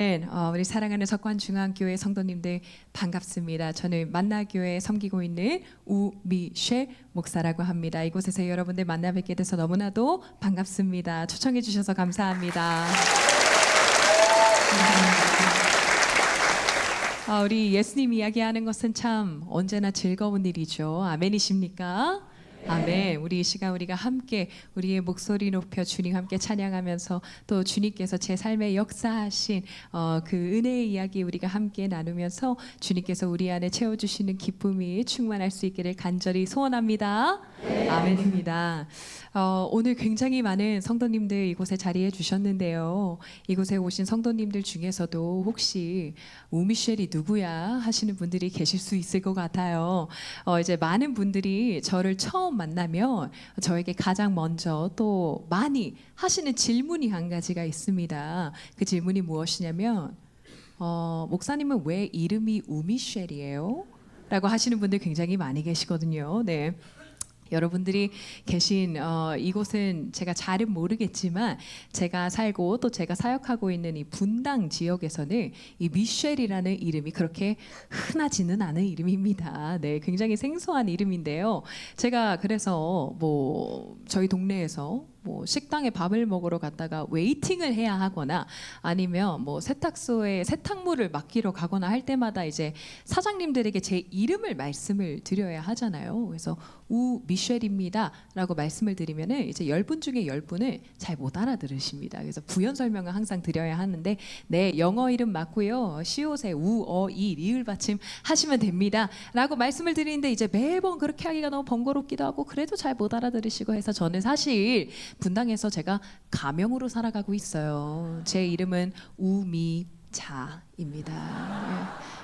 우리 사랑하는 석관중앙교회 성도님들 반갑습니다. 저는 만나교회에 섬기고 있는 우미쉐 목사라고 합니다. 이곳에서 여러분들 만나 뵙게 돼서 너무나도 반갑습니다. 초청해 주셔서 감사합니다. 우리 예수님 이야기하는 것은 참 언제나 즐거운 일이죠. 아멘이십니까? 아멘. 우리 이 시간 우리가 함께 우리의 목소리 높여 주님 함께 찬양하면서 또 주님께서 제 삶에 역사하신 그 은혜의 이야기 우리가 함께 나누면서 주님께서 우리 안에 채워주시는 기쁨이 충만할 수 있기를 간절히 소원합니다. 네. 아멘입니다. 오늘 굉장히 많은 성도님들 이곳에 자리해 주셨는데요. 이곳에 오신 성도님들 중에서도 혹시 우미셸이 누구야 하시는 분들이 계실 수 있을 것 같아요. 이제 많은 분들이 저를 처음 만나면 저에게 가장 먼저 또 많이 하시는 질문이 한 가지가 있습니다. 그 질문이 무엇이냐면 목사님은 왜 이름이 우미셸이에요? 라고 하시는 분들 굉장히 많이 계시거든요. 네. 여러분들이 계신 이곳은 제가 잘은 모르겠지만 제가 살고 또 제가 사역하고 있는 이 분당 지역에서는 이 미셸이라는 이름이 그렇게 흔하지는 않은 이름입니다. 네, 굉장히 생소한 이름인데요. 제가 그래서 저희 동네에서 식당에 밥을 먹으러 갔다가 웨이팅을 해야 하거나 아니면 세탁소에 세탁물을 맡기러 가거나 할 때마다 이제 사장님들에게 제 이름을 말씀을 드려야 하잖아요. 그래서 미셸입니다 라고 말씀을 드리면은 이제 10분 중에 10분을 잘 못 알아들으십니다. 그래서 부연 설명을 항상 드려야 하는데 네, 영어 이름 맞고요. 시옷에 이 리을 받침 하시면 됩니다 라고 말씀을 드리는데 이제 매번 그렇게 하기가 너무 번거롭기도 하고 그래도 잘 못 알아들으시고 해서 저는 사실 분당에서 제가 가명으로 살아가고 있어요. 제 이름은 우미자입니다.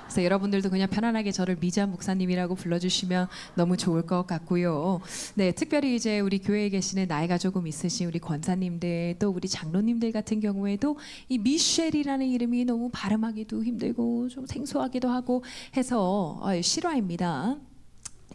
그래서 여러분들도 그냥 편안하게 저를 미자 목사님이라고 불러주시면 너무 좋을 것 같고요. 네, 특별히 이제 우리 교회에 계시는 나이가 조금 있으신 우리 권사님들 또 우리 장로님들 같은 경우에도 이 미셸이라는 이름이 너무 발음하기도 힘들고 좀 생소하기도 하고 해서 실화입니다.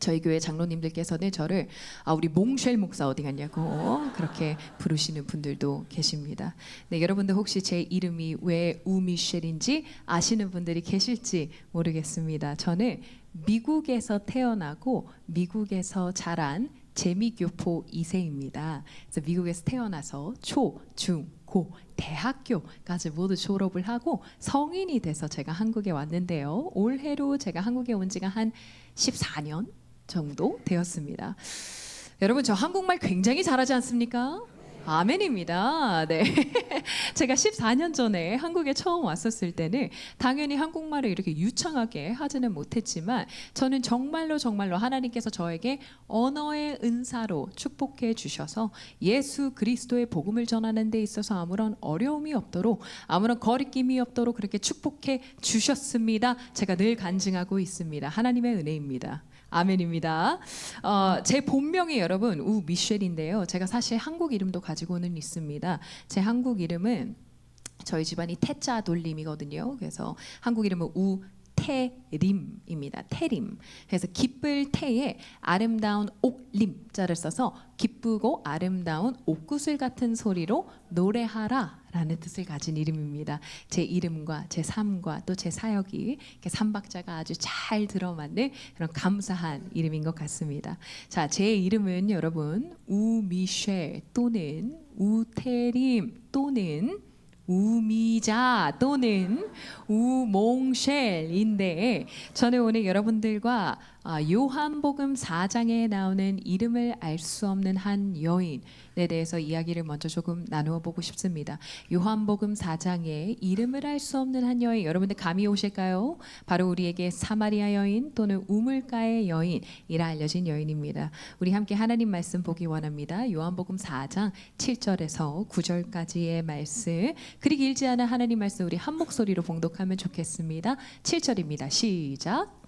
저희 교회 장로님들께서는 저를 우리 몽쉘 목사 어디 갔냐고 그렇게 부르시는 분들도 계십니다. 네, 여러분들 혹시 제 이름이 왜 우미셸인지 아시는 분들이 계실지 모르겠습니다. 저는 미국에서 태어나고 미국에서 자란 재미교포 2세입니다. 그래서 미국에서 태어나서 초, 중, 고, 대학교까지 모두 졸업을 하고 성인이 돼서 제가 한국에 왔는데요. 올해로 제가 한국에 온 지가 한 14년 정도 되었습니다. 여러분 저 한국말 굉장히 잘하지 않습니까? 아멘입니다. 네. 제가 14년 전에 한국에 처음 왔었을 때는 당연히 한국말을 이렇게 유창하게 하지는 못했지만 저는 정말로 하나님께서 저에게 언어의 은사로 축복해 주셔서 예수 그리스도의 복음을 전하는 데 있어서 아무런 어려움이 없도록 아무런 거리낌이 없도록 그렇게 축복해 주셨습니다. 제가 늘 간증하고 있습니다. 하나님의 은혜입니다. 아멘입니다. 제 본명이 여러분 우미셸인데요. 제가 사실 한국 이름도 가지고는 있습니다. 제 한국 이름은 저희 집안이 태자 돌림이거든요. 그래서 한국 이름은 태림입니다. 태림. 그래서 기쁠 태에 아름다운 옥림자를 써서 기쁘고 아름다운 옥구슬 같은 소리로 노래하라 라는 뜻을 가진 이름입니다. 제 이름과 제 삶과 또 제 사역이 이렇게 삼박자가 아주 잘 들어맞는 그런 감사한 이름인 것 같습니다. 자, 제 이름은 여러분 우미셸 또는 우태림 또는 우미자 또는 우몽쉘인데 저는 오늘 여러분들과 요한복음 4장에 나오는 이름을 알 수 없는 한 여인에 대해서 이야기를 먼저 조금 나누어 보고 싶습니다. 요한복음 4장에 이름을 알 수 없는 한 여인, 여러분들 감이 오실까요? 바로 우리에게 사마리아 여인 또는 우물가의 여인이라 알려진 여인입니다. 우리 함께 하나님 말씀 보기 원합니다. 요한복음 4장 7절에서 9절까지의 말씀, 그리 길지 않은 하나님 말씀 우리 한 목소리로 봉독하면 좋겠습니다. 7절입니다. 시작.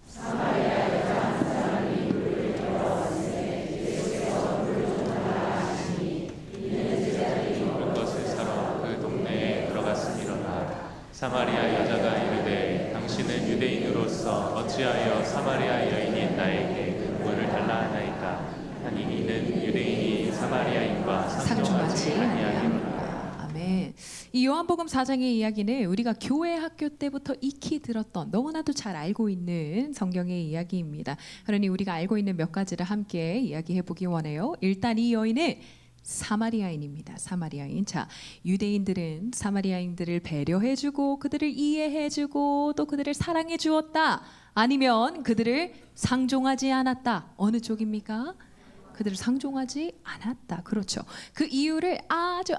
사마리아 여자가 이르되 당신은 유대인으로서 어찌하여 사마리아 여인인 나에게 물을 달라 하나이까 하니 이는 유대인이 사마리아인과 상종하지 아니하니라. 아멘. 이 요한복음 4장의 이야기는 우리가 교회 학교 때부터 익히 들었던 너무나도 잘 알고 있는 성경의 이야기입니다. 그러니 우리가 알고 있는 몇 가지를 함께 이야기해 보기 원해요. 일단 이 여인은 사마리아인입니다. 사마리아인. 자, 유대인들은 사마리아인들을 배려해주고 그들을 이해해주고 또 그들을 사랑해 주었다. 아니면 그들을 상종하지 않았다. 어느 쪽입니까? 그들을 상종하지 않았다. 그렇죠. 그 이유를 아주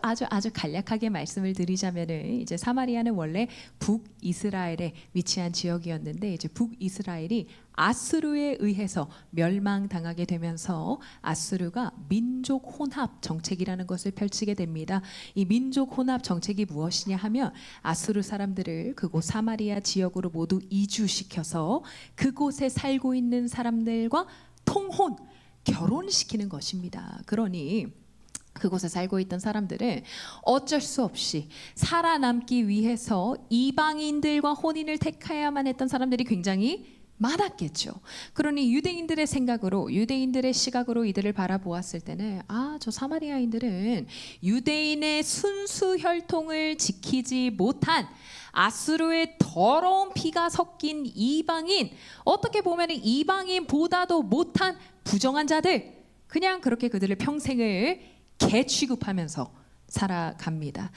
간략하게 말씀을 드리자면은 이제 사마리아는 원래 북이스라엘에 위치한 지역이었는데 이제 북이스라엘이 아수르에 의해서 멸망당하게 되면서 아수르가 민족 혼합 정책이라는 것을 펼치게 됩니다. 이 민족 혼합 정책이 무엇이냐 하면 아수르 사람들을 그곳 사마리아 지역으로 모두 이주시켜서 그곳에 살고 있는 사람들과 통혼 결혼시키는 것입니다. 그러니 그곳에 살고 있던 사람들은 어쩔 수 없이 살아남기 위해서 이방인들과 혼인을 택해야만 했던 사람들이 굉장히 많았겠죠. 그러니 유대인들의 생각으로, 유대인들의 시각으로 이들을 바라보았을 때는 저 사마리아인들은 유대인의 순수 혈통을 지키지 못한 아수르의 더러운 피가 섞인 이방인, 어떻게 보면 이방인보다도 못한 부정한 자들, 그냥 그렇게 그들을 평생을 개취급하면서 살아갑니다.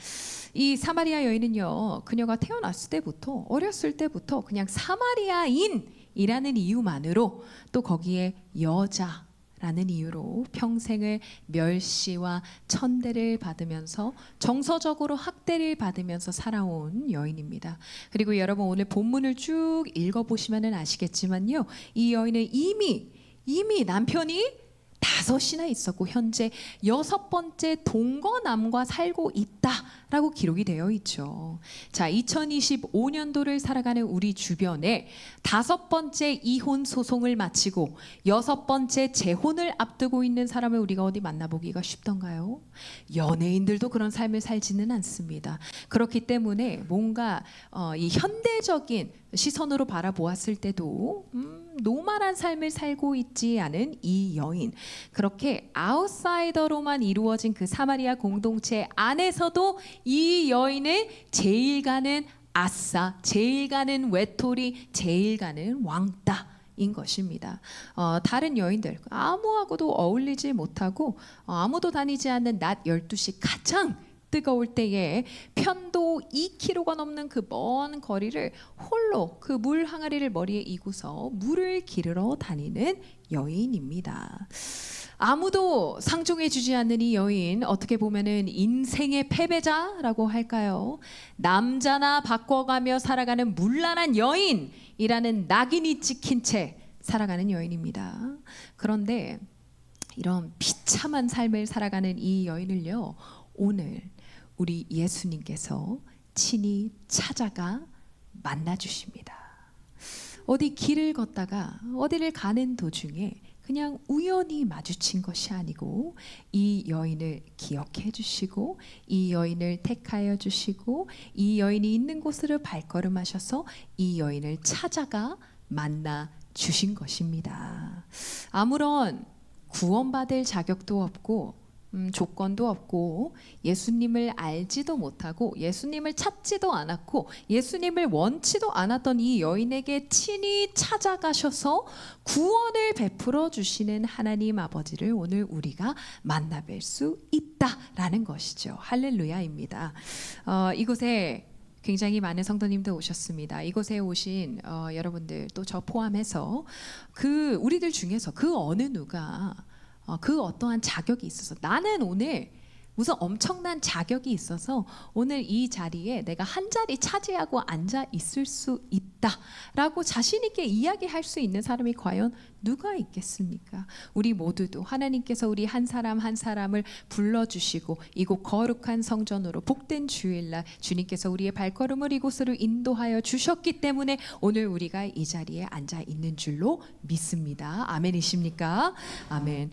이 사마리아 여인은요, 그녀가 태어났을 때부터, 어렸을 때부터 그냥 사마리아인이라는 이유만으로, 또 거기에 여자라는 이유로 평생을 멸시와 천대를 받으면서 정서적으로 학대를 받으면서 살아온 여인입니다. 그리고 여러분 오늘 본문을 쭉 읽어보시면 아시겠지만요, 이 여인은 이미 남편이 5이나 있었고 현재 6번째 동거남과 살고 있다라고 기록이 되어 있죠. 자, 2025년도를 살아가는 우리 주변에 5번째 이혼 소송을 마치고 6번째 재혼을 앞두고 있는 사람을 우리가 어디 만나보기가 쉽던가요? 연예인들도 그런 삶을 살지는 않습니다. 그렇기 때문에 뭔가 이 현대적인 시선으로 바라보았을 때도 노멀한 삶을 살고 있지 않은 이 여인, 그렇게 아웃사이더로만 이루어진 그 사마리아 공동체 안에서도 이 여인은 제일 가는 아싸, 제일 가는 외톨이, 제일 가는 왕따인 것입니다. 다른 여인들 아무하고도 어울리지 못하고 아무도 다니지 않는 낮 12시 가장 뜨거울 때에 편도 2km가 넘는 그 먼 거리를 홀로 그 물 항아리를 머리에 이고서 물을 기르러 다니는 여인입니다. 아무도 상종해주지 않는 이 여인, 어떻게 보면은 인생의 패배자라고 할까요? 남자나 바꿔가며 살아가는 문란한 여인이라는 낙인이 찍힌 채 살아가는 여인입니다. 그런데 이런 비참한 삶을 살아가는 이 여인을요, 오늘 우리 예수님께서 친히 찾아가 만나주십니다. 어디 길을 걷다가 어디를 가는 도중에 그냥 우연히 마주친 것이 아니고 이 여인을 기억해 주시고 이 여인을 택하여 주시고 이 여인이 있는 곳으로 발걸음하셔서 이 여인을 찾아가 만나 주신 것입니다. 아무런 구원받을 자격도 없고 조건도 없고 예수님을 알지도 못하고 예수님을 찾지도 않았고 예수님을 원치도 않았던 이 여인에게 친히 찾아가셔서 구원을 베풀어 주시는 하나님 아버지를 오늘 우리가 만나뵐 수 있다라는 것이죠. 할렐루야입니다. 이곳에 굉장히 많은 성도님들 오셨습니다. 이곳에 오신 여러분들 또 저 포함해서 그 우리들 중에서 그 어느 누가 그 어떠한 자격이 있어서 나는 오늘 무슨 엄청난 자격이 있어서 오늘 이 자리에 내가 한 자리 차지하고 앉아 있을 수 있다라고 자신 있게 이야기할 수 있는 사람이 과연 누가 있겠습니까? 우리 모두도 하나님께서 우리 한 사람 한 사람을 불러주시고 이곳 거룩한 성전으로 복된 주일날 주님께서 우리의 발걸음을 이곳으로 인도하여 주셨기 때문에 오늘 우리가 이 자리에 앉아 있는 줄로 믿습니다. 아멘이십니까? 아멘.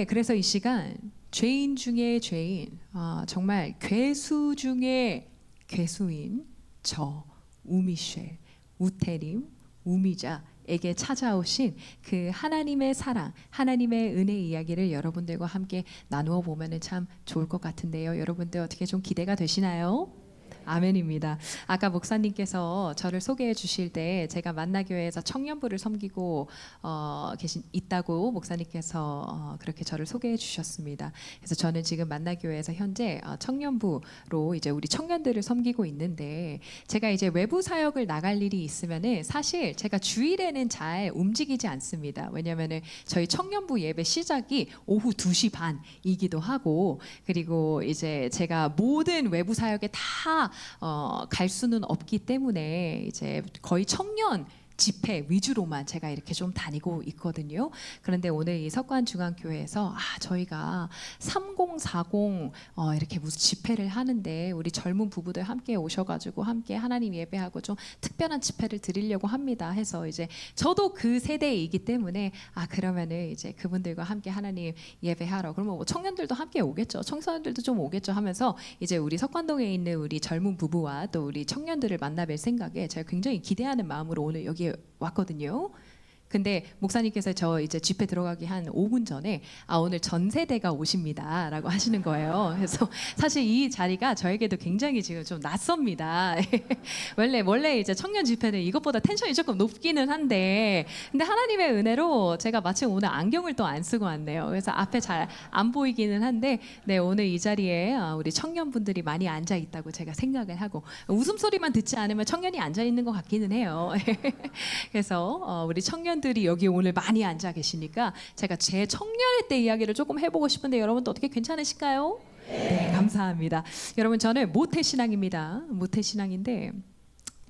그래서 이 시간 죄인 중에 죄인, 정말 괴수 중에 괴수인 저 우미쉘, 우테림, 우미자에게 찾아오신 그 하나님의 사랑, 하나님의 은혜 이야기를 여러분들과 함께 나누어 보면 참 좋을 것 같은데요. 여러분들 어떻게 좀 기대가 되시나요? 아멘입니다. 아까 목사님께서 저를 소개해 주실 때 제가 만나교회에서 청년부를 섬기고 있다고 목사님께서 그렇게 저를 소개해 주셨습니다. 그래서 저는 지금 만나교회에서 현재 청년부로 이제 우리 청년들을 섬기고 있는데 제가 이제 외부 사역을 나갈 일이 있으면은 사실 제가 주일에는 잘 움직이지 않습니다. 왜냐면은 저희 청년부 예배 시작이 오후 2시 반이기도 하고 그리고 이제 제가 모든 외부 사역에 다 갈 수는 없기 때문에 이제 거의 청년 집회 위주로만 제가 이렇게 좀 다니고 있거든요. 그런데 오늘 이 석관중앙교회에서 저희가 3040 이렇게 무슨 집회를 하는데 우리 젊은 부부들 함께 오셔가지고 함께 하나님 예배하고 좀 특별한 집회를 드리려고 합니다. 해서 이제 저도 그 세대이기 때문에 그러면은 이제 그분들과 함께 하나님 예배하러 그러면 뭐 청년들도 함께 오겠죠. 청소년들도 좀 오겠죠 하면서 이제 우리 석관동에 있는 우리 젊은 부부와 또 우리 청년들을 만나뵐 생각에 제가 굉장히 기대하는 마음으로 오늘 여기에 왔거든요. 근데 목사님께서 저 이제 집회 들어가기 한 5분 전에 오늘 전 세대가 오십니다라고 하시는 거예요. 그래서 사실 이 자리가 저에게도 굉장히 지금 좀 낯섭니다. 원래 이제 청년 집회는 이것보다 텐션이 조금 높기는 한데 근데 하나님의 은혜로 제가 마침 오늘 안경을 또 안 쓰고 왔네요. 그래서 앞에 잘 안 보이기는 한데 네, 오늘 이 자리에 우리 청년분들이 많이 앉아 있다고 제가 생각을 하고 웃음소리만 듣지 않으면 청년이 앉아 있는 것 같기는 해요. 그래서 우리 청년 들이 여기 오늘 많이 앉아 계시니까 제가 제 청년의 때 이야기를 조금 해보고 싶은데 여러분도 어떻게 괜찮으실까요? 네, 감사합니다. 여러분 저는 모태신앙입니다. 모태신앙인데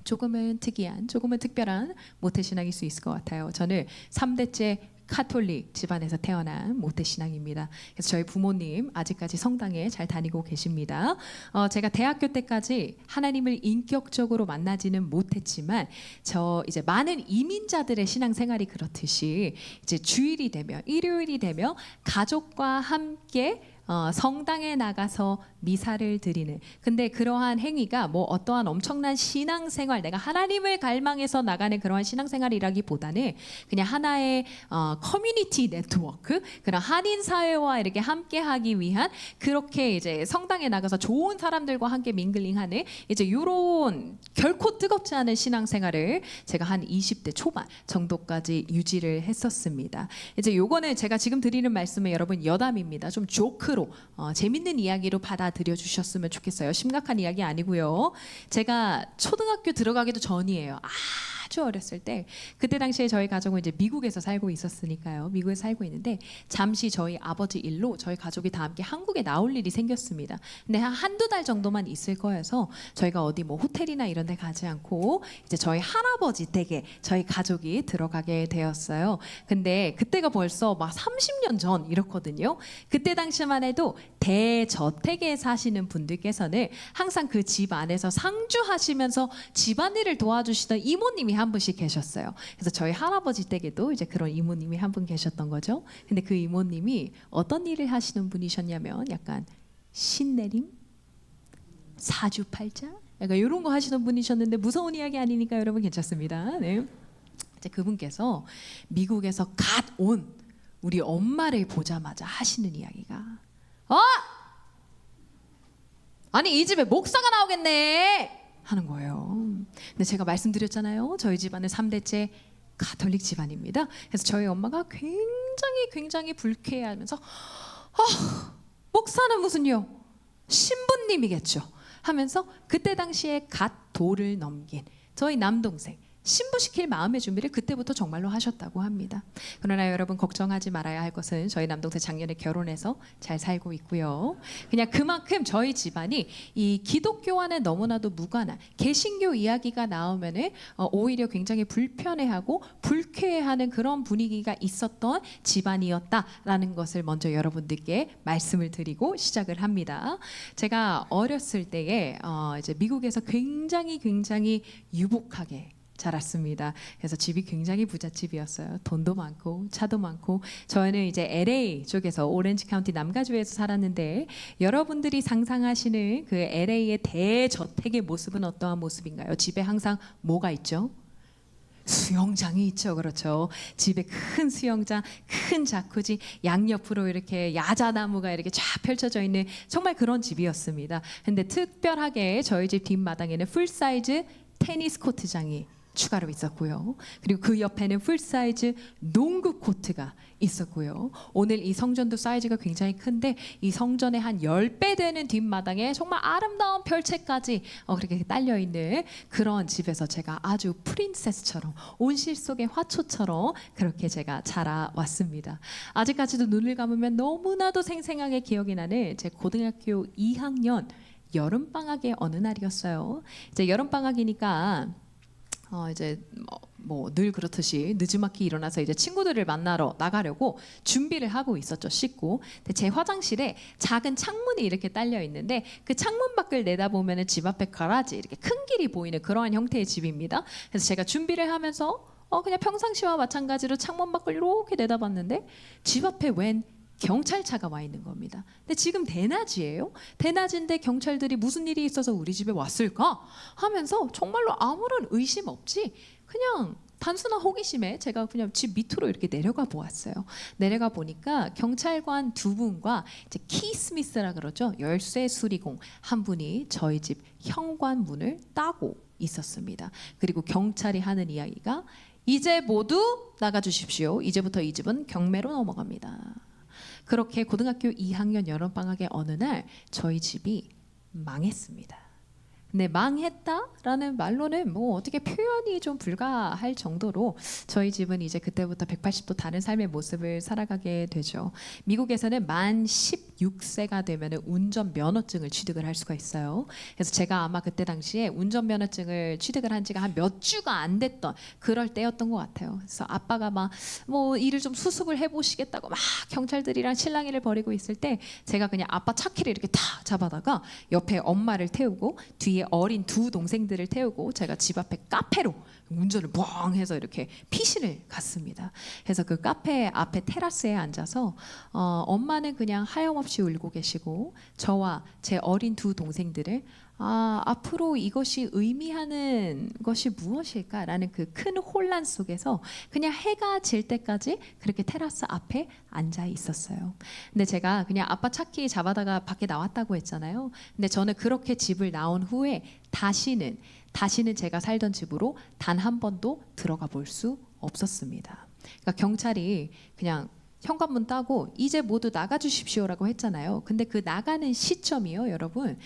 조금은 특이한, 조금은 특별한 모태신앙일 수 있을 것 같아요. 저는 3대째 카톨릭 집안에서 태어난 모태신앙입니다. 그래서 저희 부모님 아직까지 성당에 잘 다니고 계십니다. 제가 대학교 때까지 하나님을 인격적으로 만나지는 못했지만 저 이제 많은 이민자들의 신앙생활이 그렇듯이 이제 주일이 되면 일요일이 되면 가족과 함께 성당에 나가서 미사를 드리는 근데 그러한 행위가 뭐 어떠한 엄청난 신앙생활 내가 하나님을 갈망해서 나가는 그러한 신앙생활이라기보다는 그냥 하나의 커뮤니티 네트워크 그런 한인 사회와 이렇게 함께하기 위한 그렇게 이제 성당에 나가서 좋은 사람들과 함께 밍글링하는 이제 이런 결코 뜨겁지 않은 신앙생활을 제가 한 20대 초반 정도까지 유지를 했었습니다. 이제 요거는 제가 지금 드리는 말씀은 여러분 여담입니다. 좀 조크로 재밌는 이야기로 받아들여 주셨으면 좋겠어요. 심각한 이야기 아니고요. 제가 초등학교 들어가기도 전이에요. 아주 어렸을 때 그때 당시에 저희 가족은 이제 미국에서 살고 있었으니까요. 미국에 살고 있는데 잠시 저희 아버지 일로 저희 가족이 다 함께 한국에 나올 일이 생겼습니다. 근데 한두 달 정도만 있을 거여서 저희가 어디 뭐 호텔이나 이런 데 가지 않고 이제 저희 할아버지 댁에 저희 가족이 들어가게 되었어요. 근데 그때가 벌써 막 30년 전 이렇거든요. 그때 당시만 해도 대저택에 사시는 분들께서는 항상 그 집 안에서 상주하시면서 집안일을 도와주시던 이모님이 한 분씩 계셨어요. 그래서 저희 할아버지 댁에도 이제 그런 이모님이 한 분 계셨던 거죠. 근데 그 이모님이 어떤 일을 하시는 분이셨냐면 약간 신내림, 사주팔자, 약간 이런 거 하시는 분이셨는데 무서운 이야기 아니니까 여러분 괜찮습니다. 네. 이제 그분께서 미국에서 갓 온 우리 엄마를 보자마자 하시는 이야기가 아니 이 집에 목사가 나오겠네 하는 거예요. 근데 제가 말씀드렸잖아요. 저희 집안은 3대째 가톨릭 집안입니다. 그래서 저희 엄마가 굉장히 불쾌해하면서 목사는 무슨요? 신부님이겠죠 하면서 그때 당시에 갓 도를 넘긴 저희 남동생 신부시킬 마음의 준비를 그때부터 정말로 하셨다고 합니다. 그러나 여러분 걱정하지 말아야 할 것은 저희 남동생 작년에 결혼해서 잘 살고 있고요. 그냥 그만큼 저희 집안이 이 기독교와는 너무나도 무관한 개신교 이야기가 나오면은 오히려 굉장히 불편해하고 불쾌해하는 그런 분위기가 있었던 집안이었다라는 것을 먼저 여러분들께 말씀을 드리고 시작을 합니다. 제가 어렸을 때에 이제 미국에서 굉장히 유복하게 자랐습니다. 그래서 집이 굉장히 부잣집이었어요. 돈도 많고 차도 많고 저희는 이제 LA 쪽에서 오렌지 카운티 남가주에서 살았는데 여러분들이 상상하시는 그 LA의 대저택의 모습은 어떠한 모습인가요? 집에 항상 뭐가 있죠? 수영장이 있죠. 그렇죠. 집에 큰 수영장, 큰 자쿠지, 양옆으로 이렇게 야자나무가 이렇게 쫙 펼쳐져 있는 정말 그런 집이었습니다. 근데 특별하게 저희 집 뒷마당에는 풀사이즈 테니스 코트장이 추가로 있었고요. 그리고 그 옆에는 풀사이즈 농구 코트가 있었고요. 오늘 이 성전도 사이즈가 굉장히 큰데 이 성전의 한 10배 되는 뒷마당에 정말 아름다운 별채까지 그렇게 딸려 있는 그런 집에서 제가 아주 프린세스처럼 온실 속의 화초처럼 그렇게 제가 자라왔습니다. 아직까지도 눈을 감으면 너무나도 생생하게 기억이 나는 제 고등학교 2학년 여름방학의 어느 날이었어요. 이제 여름방학이니까 이제 뭐 늘 그렇듯이 늦지막히 일어나서 이제 친구들을 만나러 나가려고 준비를 하고 있었죠. 씻고. 근데 제 화장실에 작은 창문이 이렇게 딸려 있는데 그 창문 밖을 내다보면은 집 앞에 가라지 이렇게 큰 길이 보이는 그러한 형태의 집입니다. 그래서 제가 준비를 하면서 그냥 평상시와 마찬가지로 창문 밖을 이렇게 내다봤는데 집 앞에 웬 경찰차가 와 있는 겁니다. 근데 지금 대낮이에요. 대낮인데 경찰들이 무슨 일이 있어서 우리 집에 왔을까 하면서 정말로 아무런 의심 없이 그냥 단순한 호기심에 제가 그냥 집 밑으로 이렇게 내려가 보았어요. 내려가 보니까 경찰관 두 분과 이제 키스미스라 그러죠. 열쇠 수리공 한 분이 저희 집 현관문을 따고 있었습니다. 그리고 경찰이 하는 이야기가 이제 모두 나가 주십시오. 이제부터 이 집은 경매로 넘어갑니다. 그렇게 고등학교 2학년 여름방학의 어느 날 저희 집이 망했습니다. 근데 망했다라는 말로는 뭐 어떻게 표현이 좀 불가할 정도로 저희 집은 이제 그때부터 180도 다른 삶의 모습을 살아가게 되죠. 미국에서는 만 16세가 되면 운전 면허증을 취득을 할 수가 있어요. 그래서 제가 아마 그때 당시에 운전 면허증을 취득을 한 지가 한 몇 주가 안 됐던 그럴 때였던 것 같아요. 그래서 아빠가 막 뭐 일을 좀 수습을 해보시겠다고 막 경찰들이랑 실랑이를 벌이고 있을 때 제가 그냥 아빠 차키를 이렇게 탁 잡아다가 옆에 엄마를 태우고 뒤에 어린 두 동생들을 태우고 제가 집 앞에 카페로 운전을 뻥 해서 이렇게 피신을 갔습니다. 그래서 그 카페 앞에 테라스에 앉아서 엄마는 그냥 하염없이 울고 계시고 저와 제 어린 두 동생들을 앞으로 이것이 의미하는 것이 무엇일까라는 그 큰 혼란 속에서 그냥 해가 질 때까지 그렇게 테라스 앞에 앉아 있었어요. 근데 제가 그냥 아빠 차키 잡아다가 밖에 나왔다고 했잖아요. 근데 저는 그렇게 집을 나온 후에 다시는 제가 살던 집으로 단 한 번도 들어가 볼 수 없었습니다. 그러니까 경찰이 그냥 현관문 따고 이제 모두 나가 주십시오라고 했잖아요. 근데 그 나가는 시점이요, 여러분.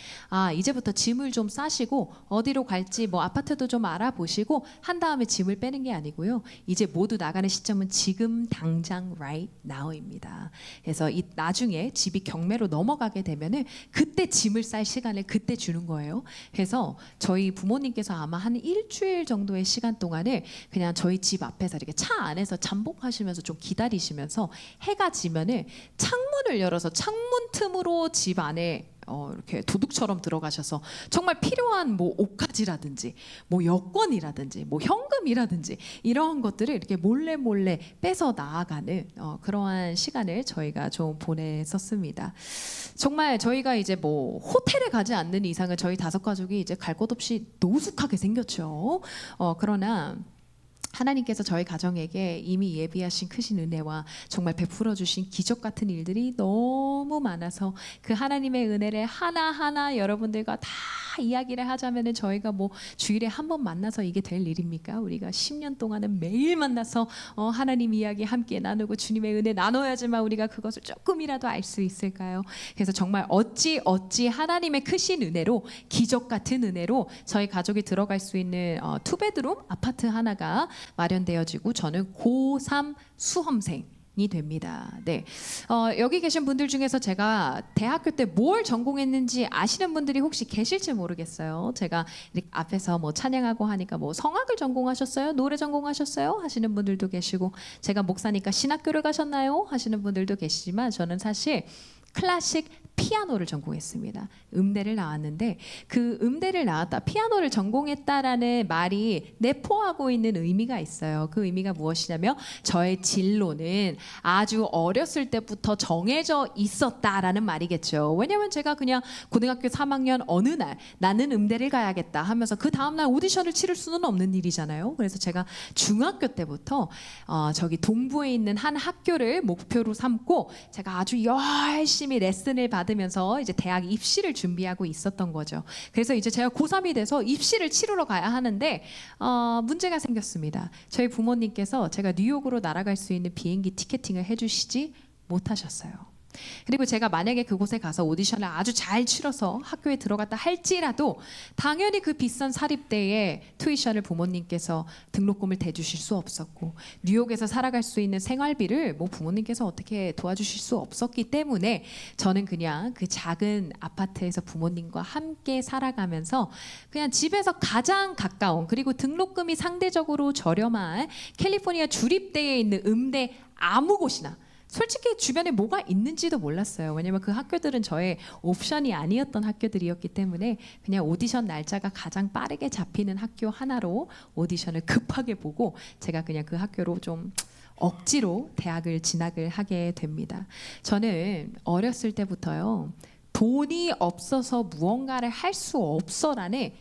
이제부터 짐을 좀 싸시고 어디로 갈지 뭐 아파트도 좀 알아보시고 한 다음에 짐을 빼는 게 아니고요. 이제 모두 나가는 시점은 지금 당장 right now입니다. 그래서 이 나중에 집이 경매로 넘어가게 되면은 그때 짐을 쌀 시간을 그때 주는 거예요. 그래서 저희 부모님께서 아마 한 일주일 정도의 시간 동안을 그냥 저희 집 앞에서 이렇게 차 안에서 잠복하시면서 좀 기다리시면서 해가 지면은 창문을 열어서 창문 틈으로 집 안에 이렇게 도둑처럼 들어가셔서 정말 필요한 뭐 옷가지라든지 뭐 여권이라든지 뭐 현금이라든지 이러한 것들을 이렇게 몰래 빼서 나아가는 그러한 시간을 저희가 좀 보냈었습니다. 정말 저희가 이제 뭐 호텔에 가지 않는 이상은 저희 5가족이 이제 갈 곳 없이 노숙하게 생겼죠. 그러나 하나님께서 저희 가정에게 이미 예비하신 크신 은혜와 정말 베풀어 주신 기적 같은 일들이 너무 많아서 그 하나님의 은혜를 하나하나 여러분들과 다 이야기를 하자면은 저희가 뭐 주일에 한 번 만나서 이게 될 일입니까? 우리가 10년 동안은 매일 만나서 하나님 이야기 함께 나누고 주님의 은혜 나눠야지만 우리가 그것을 조금이라도 알 수 있을까요? 그래서 정말 어찌 하나님의 크신 은혜로 기적 같은 은혜로 저희 가족이 들어갈 수 있는 투베드룸 아파트 하나가 마련되어지고 저는 고3 수험생이 됩니다. 네, 여기 계신 분들 중에서 제가 대학교 때 뭘 전공했는지 아시는 분들이 혹시 계실지 모르겠어요. 제가 이렇게 앞에서 뭐 찬양하고 하니까 뭐 성악을 전공하셨어요? 노래 전공하셨어요? 하시는 분들도 계시고 제가 목사니까 신학교를 가셨나요? 하시는 분들도 계시지만 저는 사실 클래식 피아노를 전공했습니다. 음대를 나왔는데 그 음대를 나왔다, 피아노를 전공했다라는 말이 내포하고 있는 의미가 있어요. 그 의미가 무엇이냐면 저의 진로는 아주 어렸을 때부터 정해져 있었다라는 말이겠죠. 왜냐면 제가 그냥 고등학교 3학년 어느 날 나는 음대를 가야겠다 하면서 그 다음날 오디션을 치를 수는 없는 일이잖아요. 그래서 제가 중학교 때부터 저기 동부에 있는 한 학교를 목표로 삼고 제가 아주 열심히 레슨을 받으면서 이제 대학 입시를 준비하고 있었던 거죠. 그래서 이제 제가 고3이 돼서 입시를 치르러 가야 하는데 문제가 생겼습니다. 저희 부모님께서 제가 뉴욕으로 날아갈 수 있는 비행기 티켓팅을 해주시지 못하셨어요. 그리고 제가 만약에 그곳에 가서 오디션을 아주 잘 치러서 학교에 들어갔다 할지라도 당연히 그 비싼 사립대에 투이션을 부모님께서 등록금을 대주실 수 없었고 뉴욕에서 살아갈 수 있는 생활비를 뭐 부모님께서 어떻게 도와주실 수 없었기 때문에 저는 그냥 그 작은 아파트에서 부모님과 함께 살아가면서 그냥 집에서 가장 가까운 그리고 등록금이 상대적으로 저렴한 캘리포니아 주립대에 있는 음대 아무 곳이나 솔직히 주변에 뭐가 있는지도 몰랐어요. 왜냐면 그 학교들은 저의 옵션이 아니었던 학교들이었기 때문에 그냥 오디션 날짜가 가장 빠르게 잡히는 학교 하나로 오디션을 급하게 보고 제가 그냥 그 학교로 좀 억지로 대학을 진학을 하게 됩니다. 저는 어렸을 때부터요. 돈이 없어서 무언가를 할 수 없어라는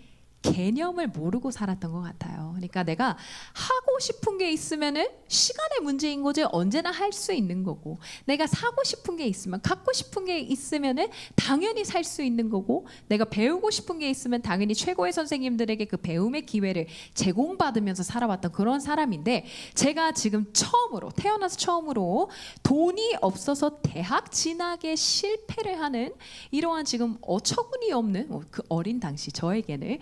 개념을 모르고 살았던 것 같아요. 그러니까 내가 하고 싶은 게 있으면은 시간의 문제인 거지 언제나 할 수 있는 거고 내가 사고 싶은 게 있으면 갖고 싶은 게 있으면은 당연히 살 수 있는 거고 내가 배우고 싶은 게 있으면 당연히 최고의 선생님들에게 그 배움의 기회를 제공받으면서 살아왔던 그런 사람인데 제가 지금 처음으로 태어나서 처음으로 돈이 없어서 대학 진학에 실패를 하는 이러한 지금 어처구니 없는 그 어린 당시 저에게는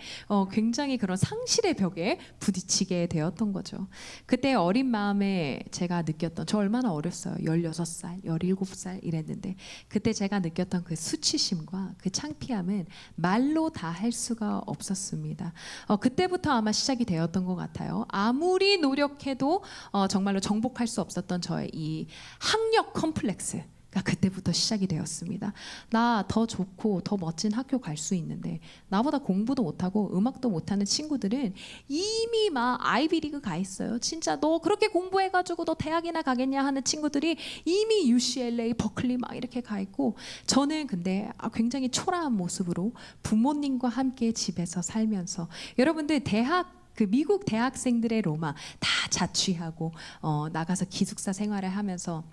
굉장히 그런 상실의 벽에 부딪히게 되었던 거죠. 그때 어린 마음에 제가 느꼈던 저 얼마나 어렸어요. 16살, 17살 이랬는데 그때 제가 느꼈던 그 수치심과 그 창피함은 말로 다 할 수가 없었습니다. 그때부터 아마 시작이 되었던 것 같아요. 아무리 노력해도 정말로 정복할 수 없었던 저의 이 학력 컴플렉스 그때부터 시작이 되었습니다. 나 더 좋고 더 멋진 학교 갈 수 있는데 나보다 공부도 못하고 음악도 못하는 친구들은 이미 막 아이비리그 가 있어요. 진짜 너 그렇게 공부해가지고 너 대학이나 가겠냐 하는 친구들이 이미 UCLA, 버클리 막 이렇게 가 있고 저는 근데 굉장히 초라한 모습으로 부모님과 함께 집에서 살면서 여러분들 대학 그 미국 대학생들의 로마 다 자취하고 나가서 기숙사 생활을 하면서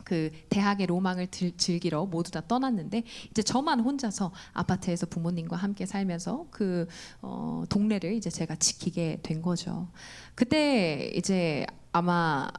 그 대학의 로망을 즐기러 모두 다 떠났는데 이제 저만 혼자서 아파트에서 부모님과 함께 살면서 그 동네를 이제 제가 지키게 된 거죠. 그때 이제 아마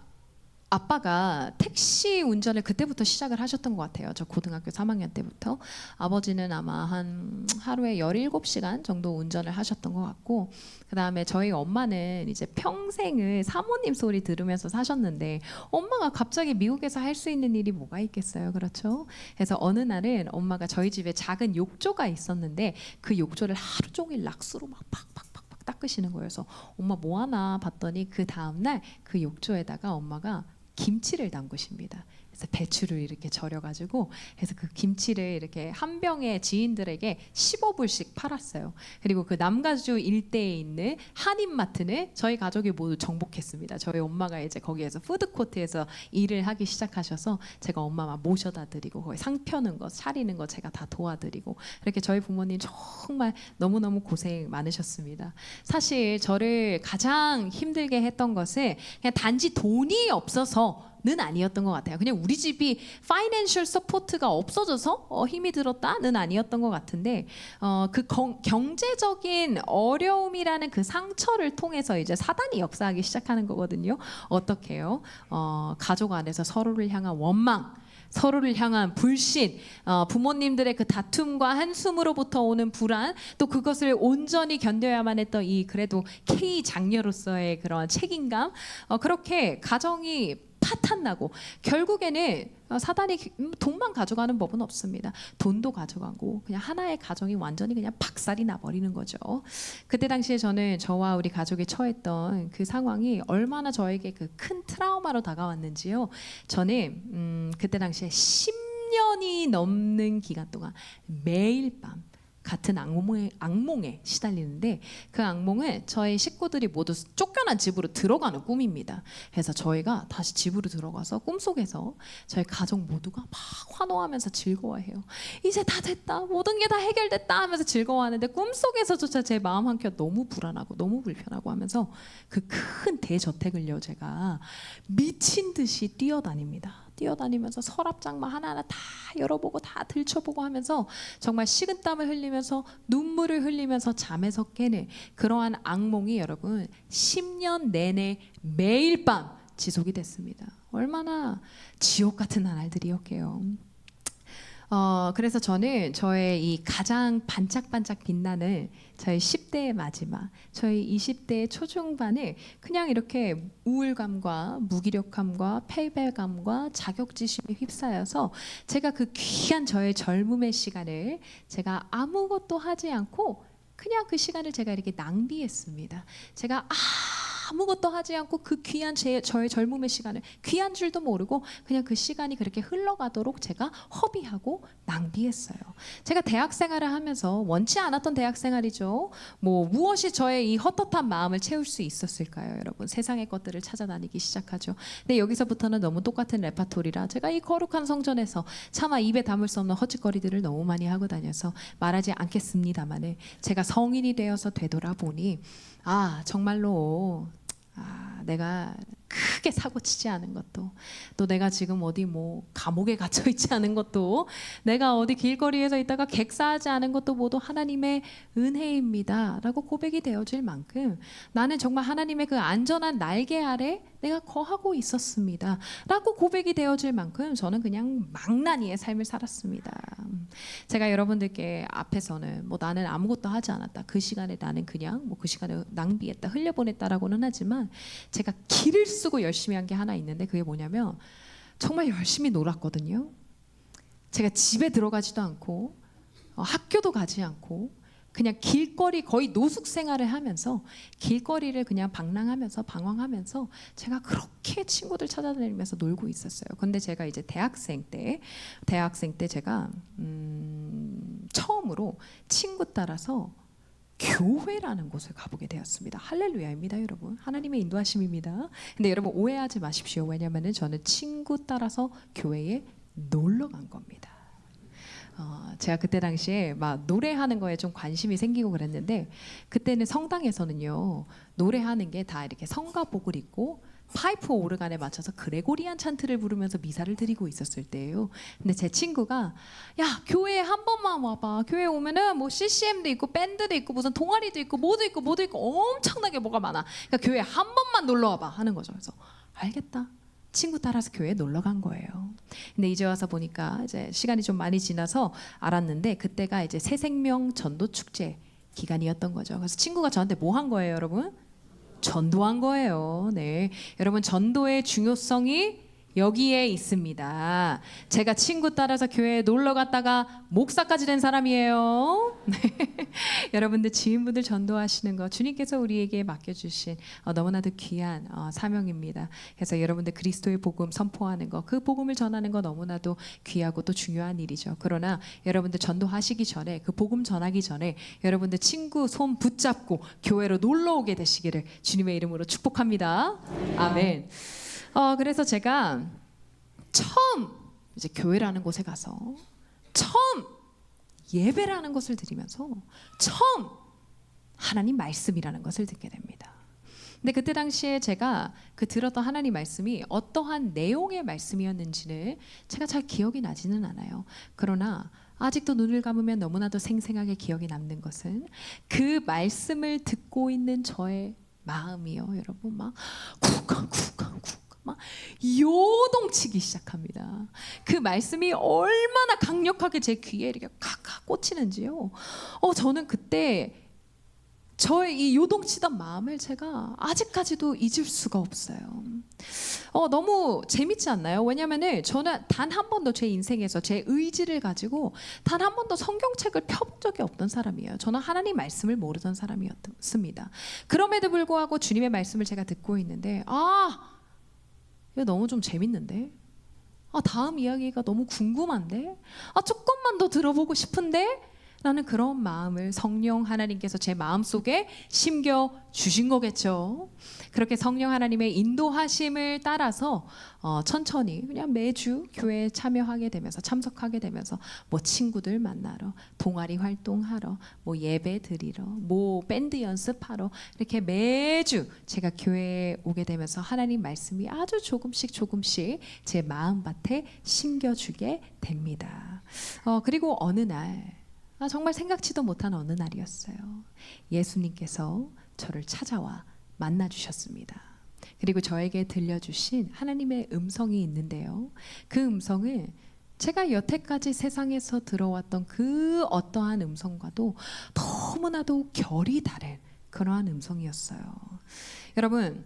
아빠가 택시 운전을 그때부터 시작을 하셨던 것 같아요. 저 고등학교 3학년 때부터. 아버지는 아마 한 하루에 17시간 정도 운전을 하셨던 것 같고 그다음에 저희 엄마는 이제 평생을 사모님 소리 들으면서 사셨는데 엄마가 갑자기 미국에서 할 수 있는 일이 뭐가 있겠어요. 그렇죠? 그래서 어느 날은 엄마가 저희 집에 작은 욕조가 있었는데 그 욕조를 하루 종일 락스로 막 팍팍팍팍 닦으시는 거예요. 그래서 엄마 뭐 하나 봤더니 그 다음날 그 욕조에다가 엄마가 김치를 담그십니다. 그래서 배추를 이렇게 절여가지고 해서 그 김치를 이렇게 한 병에 지인들에게 15불씩 팔았어요. 그리고 그 남가주 일대에 있는 한인마트는 저희 가족이 모두 정복했습니다. 저희 엄마가 이제 거기에서 푸드코트에서 일을 하기 시작하셔서 제가 엄마 모셔다 드리고 거기 상 펴는 거 차리는 거 제가 다 도와드리고 이렇게 저희 부모님 정말 너무너무 고생 많으셨습니다. 사실 저를 가장 힘들게 했던 것은 그냥 단지 돈이 없어서 는 아니었던 것 같아요. 그냥 우리 집이 파이낸셜 서포트가 없어져서 힘이 들었다는 아니었던 것 같은데 그 경제적인 어려움이라는 그 상처를 통해서 이제 사단이 역사하기 시작하는 거거든요. 어떻게요? 가족 안에서 서로를 향한 원망, 서로를 향한 불신, 부모님들의 그 다툼과 한숨으로부터 오는 불안, 또 그것을 온전히 견뎌야만 했던 이 그래도 K 장녀로서의 그런 책임감, 그렇게 가정이 파탄나고 결국에는 사단이 돈만 가져가는 법은 없습니다. 돈도 가져가고 그냥 하나의 가정이 완전히 그냥 박살이 나버리는 거죠. 그때 당시에 저는 저와 우리 가족이 처했던 그 상황이 얼마나 저에게 그 큰 트라우마로 다가왔는지요. 저는 그때 당시에 10년 10년이 넘는 기간 동안 매일 밤 같은 악몽에 시달리는데, 그 악몽은 저희 식구들이 모두 쫓겨난 집으로 들어가는 꿈입니다. 그래서 저희가 다시 집으로 들어가서 꿈속에서 저희 가족 모두가 막 환호하면서 즐거워해요. 이제 다 됐다, 모든 게 다 해결됐다 하면서 즐거워하는데, 꿈속에서조차 제 마음 한켠 너무 불안하고 너무 불편하고 하면서 그 큰 대저택을요 제가 미친 듯이 뛰어다니면서 서랍장만 하나하나 다 열어보고 다 들춰보고 하면서 정말 식은땀을 흘리면서 눈물을 흘리면서 잠에서 깨는 그러한 악몽이 여러분 10년 내내 매일 밤 지속이 됐습니다. 얼마나 지옥 같은 나날들이었게요. 그래서 저는 저의 이 가장 반짝반짝 빛나는 저희 10대의 마지막, 저희 20대의 초중반을 그냥 이렇게 우울감과 무기력함과 패배감과 자격지심에 휩싸여서 제가 그 귀한 저의 젊음의 시간을 제가 아무것도 하지 않고 그냥 그 시간을 제가 이렇게 낭비했습니다. 제가 아무것도 하지 않고 그 귀한 저의 젊음의 시간을, 귀한 줄도 모르고 그냥 그 시간이 그렇게 흘러가도록 제가 허비하고 낭비했어요. 제가 대학 생활을 하면서 원치 않았던 대학 생활이죠. 뭐 무엇이 저의 이 헛헛한 마음을 채울 수 있었을까요, 여러분? 세상의 것들을 찾아다니기 시작하죠. 근데 여기서부터는 너무 똑같은 레파토리라 제가 이 거룩한 성전에서 차마 입에 담을 수 없는 헛짓거리들을 너무 많이 하고 다녀서 말하지 않겠습니다만은, 제가 성인이 되어서 되돌아보니 정말로 내가 크게 사고치지 않은 것도, 또 내가 지금 어디 뭐 감옥에 갇혀 있지 않은 것도, 내가 어디 길거리에서 있다가 객사하지 않은 것도 모두 하나님의 은혜입니다 라고 고백이 되어질 만큼 나는 정말 하나님의 그 안전한 날개 아래 내가 거하고 있었습니다 라고 고백이 되어질 만큼 저는 그냥 망나니의 삶을 살았습니다. 제가 여러분들께 앞에서는 뭐 나는 아무것도 하지 않았다, 그 시간에 나는 그냥 뭐 그 시간을 낭비했다, 흘려보냈다라고는 하지만, 제가 길을 쓰고 열심히 한 게 하나 있는데, 그게 뭐냐면 정말 열심히 놀았거든요. 제가 집에 들어가지도 않고 학교도 가지 않고 그냥 길거리, 거의 노숙 생활을 하면서 길거리를 그냥 방랑하면서 방황하면서 제가 그렇게 친구들 찾아다니면서 놀고 있었어요. 근데 제가 이제 대학생 때 제가 처음으로 친구 따라서 교회라는 곳을 가보게 되었습니다. 할렐루야입니다, 여러분. 하나님의 인도하심입니다. 근데 여러분 오해하지 마십시오. 왜냐하면 저는 친구 따라서 교회에 놀러 간 겁니다. 제가 그때 당시에 막 노래하는 거에 좀 관심이 생기고 그랬는데, 그때는 성당에서는요 노래하는 게 다 이렇게 성가복을 입고 파이프 오르간에 맞춰서 그레고리안 찬트를 부르면서 미사를 드리고 있었을 때예요. 근데 제 친구가 야, 교회에 한 번만 와봐. 교회 오면은 뭐 CCM도 있고 밴드도 있고 무슨 동아리도 있고 뭐도 있고 엄청나게 뭐가 많아. 그러니까 교회에 한 번만 놀러 와봐 하는 거죠. 그래서 알겠다. 친구 따라서 교회에 놀러 간 거예요. 근데 이제 와서 보니까 이제 시간이 좀 많이 지나서 알았는데, 그때가 이제 새생명 전도 축제 기간이었던 거죠. 그래서 친구가 저한테 뭐 한 거예요, 여러분? 전도한 거예요. 네, 여러분 전도의 중요성이 여기에 있습니다. 제가 친구 따라서 교회에 놀러 갔다가 목사까지 된 사람이에요. 네. 여러분들 지인분들 전도하시는 거 주님께서 우리에게 맡겨주신 너무나도 귀한 사명입니다. 그래서 여러분들 그리스도의 복음 선포하는 거, 그 복음을 전하는 거 너무나도 귀하고 또 중요한 일이죠. 그러나 여러분들 전도하시기 전에, 그 복음 전하기 전에 여러분들 친구 손 붙잡고 교회로 놀러 오게 되시기를 주님의 이름으로 축복합니다. 아멘. 그래서 제가 처음 이제 교회라는 곳에 가서 처음 예배라는 것을 드리면서 처음 하나님 말씀이라는 것을 듣게 됩니다. 근데 그때 당시에 제가 그 들었던 하나님 말씀이 어떠한 내용의 말씀이었는지는 제가 잘 기억이 나지는 않아요. 그러나 아직도 눈을 감으면 너무나도 생생하게 기억이 남는 것은 그 말씀을 듣고 있는 저의 마음이요, 여러분. 막 쿵쾅 막 요동치기 시작합니다. 그 말씀이 얼마나 강력하게 제 귀에 이렇게 칵칵 꽂히는지요. 저는 그때 저의 이 요동치던 마음을 제가 아직까지도 잊을 수가 없어요. 너무 재밌지 않나요? 왜냐면은 저는 단 한 번도 제 인생에서 제 의지를 가지고 단 한 번도 성경책을 펴본 적이 없던 사람이에요. 저는 하나님 말씀을 모르던 사람이었습니다. 그럼에도 불구하고 주님의 말씀을 제가 듣고 있는데 이거 너무 좀 재밌는데? 다음 이야기가 너무 궁금한데? 조금만 더 들어보고 싶은데? 라는 그런 마음을 성령 하나님께서 제 마음속에 심겨 주신 거겠죠. 그렇게 성령 하나님의 인도하심을 따라서 천천히 그냥 매주 교회에 참여하게 되면서 참석하게 되면서 뭐 친구들 만나러, 동아리 활동하러, 뭐 예배 드리러, 뭐 밴드 연습하러 이렇게 매주 제가 교회에 오게 되면서 하나님 말씀이 아주 조금씩 제 마음밭에 심겨주게 됩니다. 그리고 어느 날 정말 생각지도 못한 어느 날이었어요. 예수님께서 저를 찾아와 만나 주셨습니다. 그리고 저에게 들려주신 하나님의 음성이 있는데요. 그 음성은 제가 여태까지 세상에서 들어왔던 그 어떠한 음성과도 너무나도 결이 다른 그러한 음성이었어요. 여러분,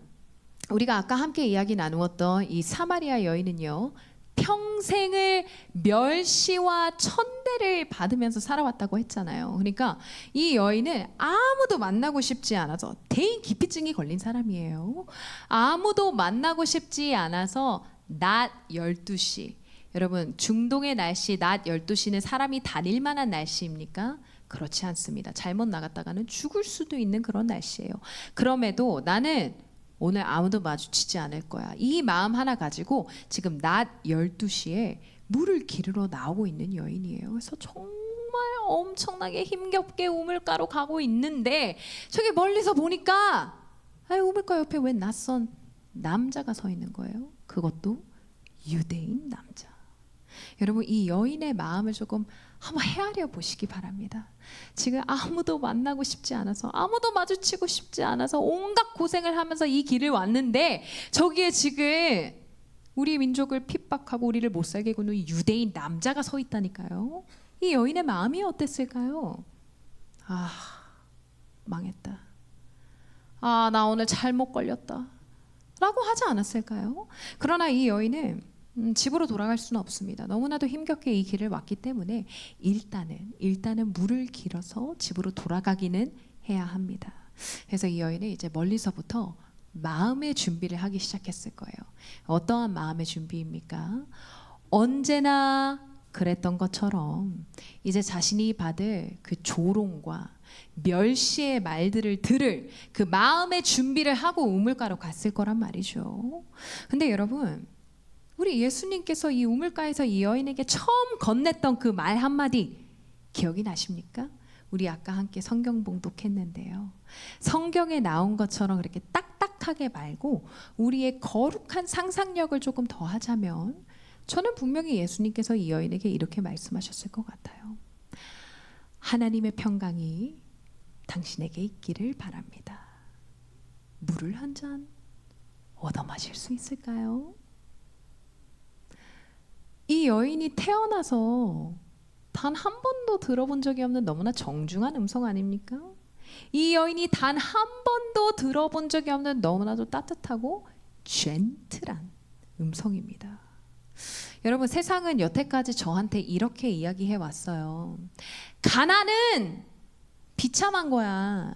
우리가 아까 함께 이야기 나누었던 이 사마리아 여인은요, 평생을 멸시와 천대를 받으면서 살아왔다고 했잖아요. 그러니까 이 여인은 아무도 만나고 싶지 않아서 대인 기피증이 걸린 사람이에요. 아무도 만나고 싶지 않아서 낮 12시, 여러분 중동의 날씨 낮 12시는 사람이 다닐 만한 날씨입니까? 그렇지 않습니다. 잘못 나갔다가는 죽을 수도 있는 그런 날씨예요. 그럼에도 나는 오늘 아무도 마주치지 않을 거야. 이 마음 하나 가지고 지금 낮 12시에 물을 기르러 나오고 있는 여인이에요. 그래서 정말 엄청나게 힘겹게 우물가로 가고 있는데 저기 멀리서 보니까 우물가 옆에 웬 낯선 남자가 서 있는 거예요. 그것도 유대인 남자. 여러분, 이 여인의 마음을 조금 한번 헤아려 보시기 바랍니다. 지금 아무도 만나고 싶지 않아서, 아무도 마주치고 싶지 않아서 온갖 고생을 하면서 이 길을 왔는데 저기에 지금 우리 민족을 핍박하고 우리를 못 살게 구는 유대인 남자가 서 있다니까요. 이 여인의 마음이 어땠을까요? 망했다. 나 오늘 잘못 걸렸다 라고 하지 않았을까요? 그러나 이 여인은 집으로 돌아갈 수는 없습니다. 너무나도 힘겹게 이 길을 왔기 때문에 일단은 물을 길어서 집으로 돌아가기는 해야 합니다. 그래서 이 여인은 이제 멀리서부터 마음의 준비를 하기 시작했을 거예요. 어떠한 마음의 준비입니까? 언제나 그랬던 것처럼 이제 자신이 받을 그 조롱과 멸시의 말들을 들을 그 마음의 준비를 하고 우물가로 갔을 거란 말이죠. 근데 여러분, 우리 예수님께서 이 우물가에서 이 여인에게 처음 건넸던 그 말 한마디 기억이 나십니까? 우리 아까 함께 성경 봉독했는데요. 성경에 나온 것처럼 그렇게 딱딱하게 말고 우리의 거룩한 상상력을 조금 더 하자면 저는 분명히 예수님께서 이 여인에게 이렇게 말씀하셨을 것 같아요. 하나님의 평강이 당신에게 있기를 바랍니다. 물을 한 잔 얻어 마실 수 있을까요? 이 여인이 태어나서 단 한 번도 들어본 적이 없는 너무나 정중한 음성 아닙니까? 이 여인이 단 한 번도 들어본 적이 없는 너무나도 따뜻하고 젠틀한 음성입니다. 여러분, 세상은 여태까지 저한테 이렇게 이야기해 왔어요. 가난은 비참한 거야.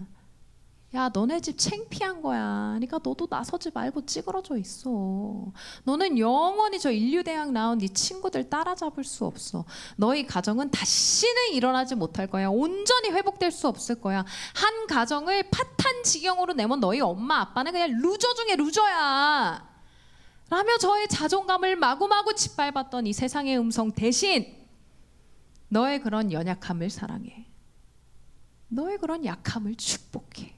야, 너네 집 창피한 거야. 그러니까 너도 나서지 말고 찌그러져 있어. 너는 영원히 저 인류대학 나온 네 친구들 따라잡을 수 없어. 너희 가정은 다시는 일어나지 못할 거야. 온전히 회복될 수 없을 거야. 한 가정을 파탄 지경으로 내면 너희 엄마 아빠는 그냥 루저 중에 루저야. 라며 저의 자존감을 마구마구 짓밟았던 이 세상의 음성 대신 너의 그런 연약함을 사랑해. 너의 그런 약함을 축복해.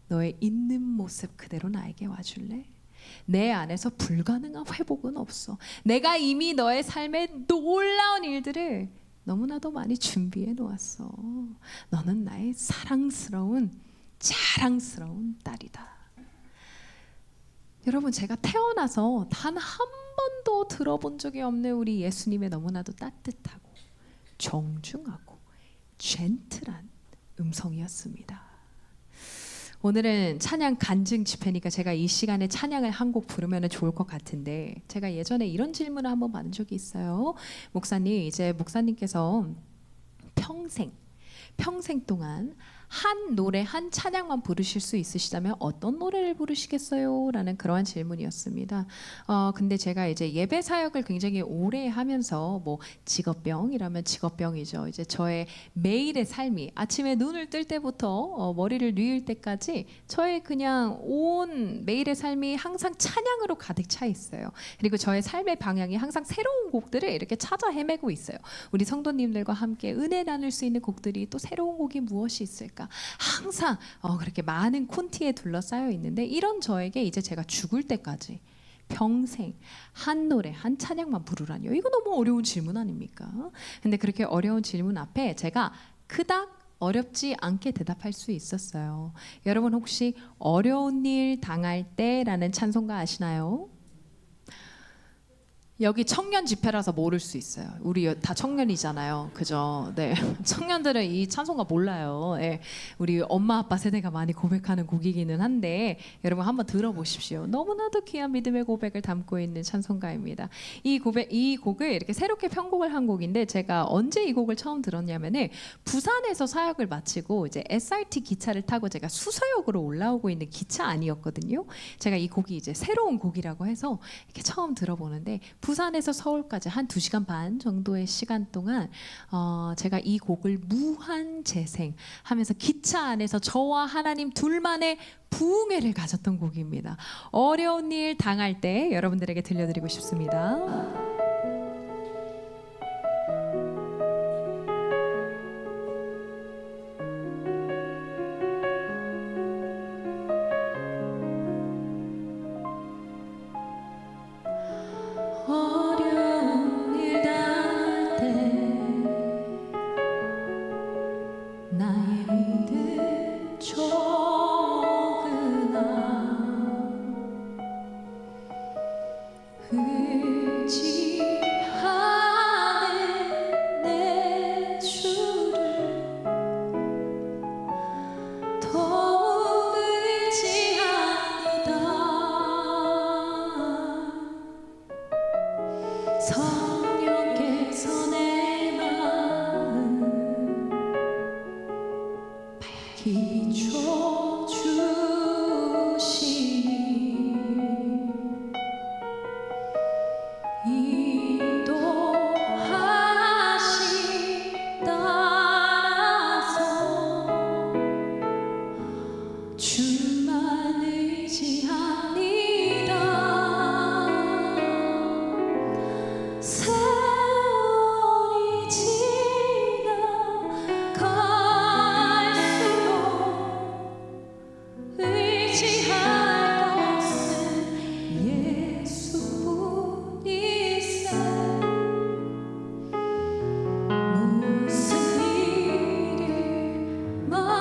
너의 있는 모습 그대로 나에게 와줄래? 내 안에서 불가능한 회복은 없어. 내가 이미 너의 삶에 놀라운 일들을 너무나도 많이 준비해 놓았어. 너는 나의 사랑스러운 자랑스러운 딸이다. 여러분, 제가 태어나서 단 한 번도 들어본 적이 없는 우리 예수님의 너무나도 따뜻하고 정중하고 젠틀한 음성이었습니다. 오늘은 찬양 간증 집회니까 제가 이 시간에 찬양을 한 곡 부르면 좋을 것 같은데, 제가 예전에 이런 질문을 한번 받은 적이 있어요. 목사님, 이제 목사님께서 평생 동안 한 노래, 한 찬양만 부르실 수 있으시다면 어떤 노래를 부르시겠어요? 라는 그러한 질문이었습니다. 근데 제가 이제 예배 사역을 굉장히 오래 하면서 뭐 직업병이라면 직업병이죠. 이제 저의 매일의 삶이 아침에 눈을 뜰 때부터 머리를 누일 때까지 저의 그냥 온 매일의 삶이 항상 찬양으로 가득 차 있어요. 그리고 저의 삶의 방향이 항상 새로운 곡들을 이렇게 찾아 헤매고 있어요. 우리 성도님들과 함께 은혜 나눌 수 있는 곡들이 또 새로운 곡이 무엇이 있을까? 항상 그렇게 많은 콘티에 둘러싸여 있는데 이런 저에게 이제 제가 죽을 때까지 평생 한 노래 한 찬양만 부르라니요. 이거 너무 어려운 질문 아닙니까? 근데 그렇게 어려운 질문 앞에 제가 그닥 어렵지 않게 대답할 수 있었어요. 여러분 혹시 어려운 일 당할 때라는 찬송가 아시나요? 여기 청년 집회라서 모를 수 있어요. 우리 다 청년이잖아요. 그죠? 네. 청년들은 이 찬송가 몰라요. 네. 우리 엄마 아빠 세대가 많이 고백하는 곡이기는 한데 여러분 한번 들어보십시오. 너무나도 귀한 믿음의 고백을 담고 있는 찬송가입니다. 이 곡을 이렇게 새롭게 편곡을 한 곡인데 제가 언제 이 곡을 처음 들었냐면은 부산에서 사역을 마치고 이제 SRT 기차를 타고 제가 수서역으로 올라오고 있는 기차 안이었거든요. 제가 이 곡이 이제 새로운 곡이라고 해서 이렇게 처음 들어보는데 부산에서 서울까지 한 2시간 반 정도의 시간 동안 제가 이 곡을 무한 재생하면서 기차 안에서 저와 하나님 둘만의 부흥회를 가졌던 곡입니다. 어려운 일 당할 때 여러분들에게 들려드리고 싶습니다. 어려운 일 당할 때 나의 믿음 조그나 의지하는 내 주를 더욱 의지합니다. 성령께서 내 마음 밝히 비춰주시니 인도하시 따라서 주만 의지합니다. 세월이 지나갈수록 의지할 것은 예수뿐이세. 무슨 일을 만나도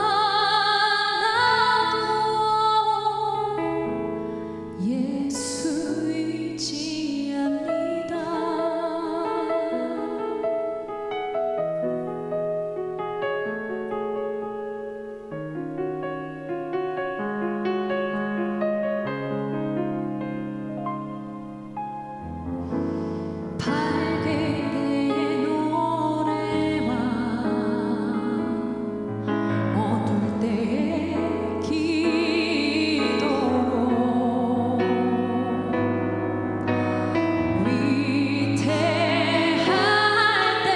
예수 의지합니다. 밝을 때의 노래와 어두울 때의 기도로 위태할 때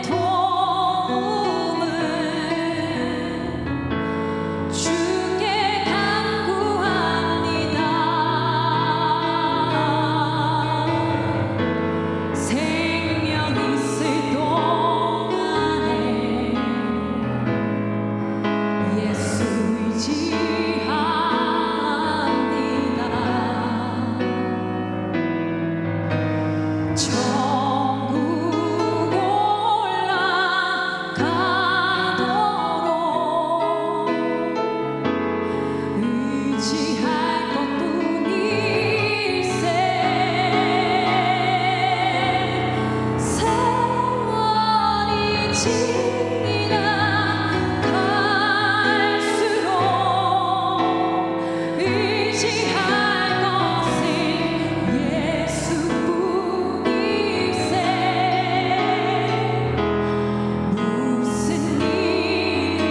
도움을 주께 간구합니다. 생명 있을 동안에 예수 의지합니다. 천국 올라가도록 의지할 것뿐일세. 세월이 지나갈수록 의지할 것은 예수뿐일세. 무슨 일을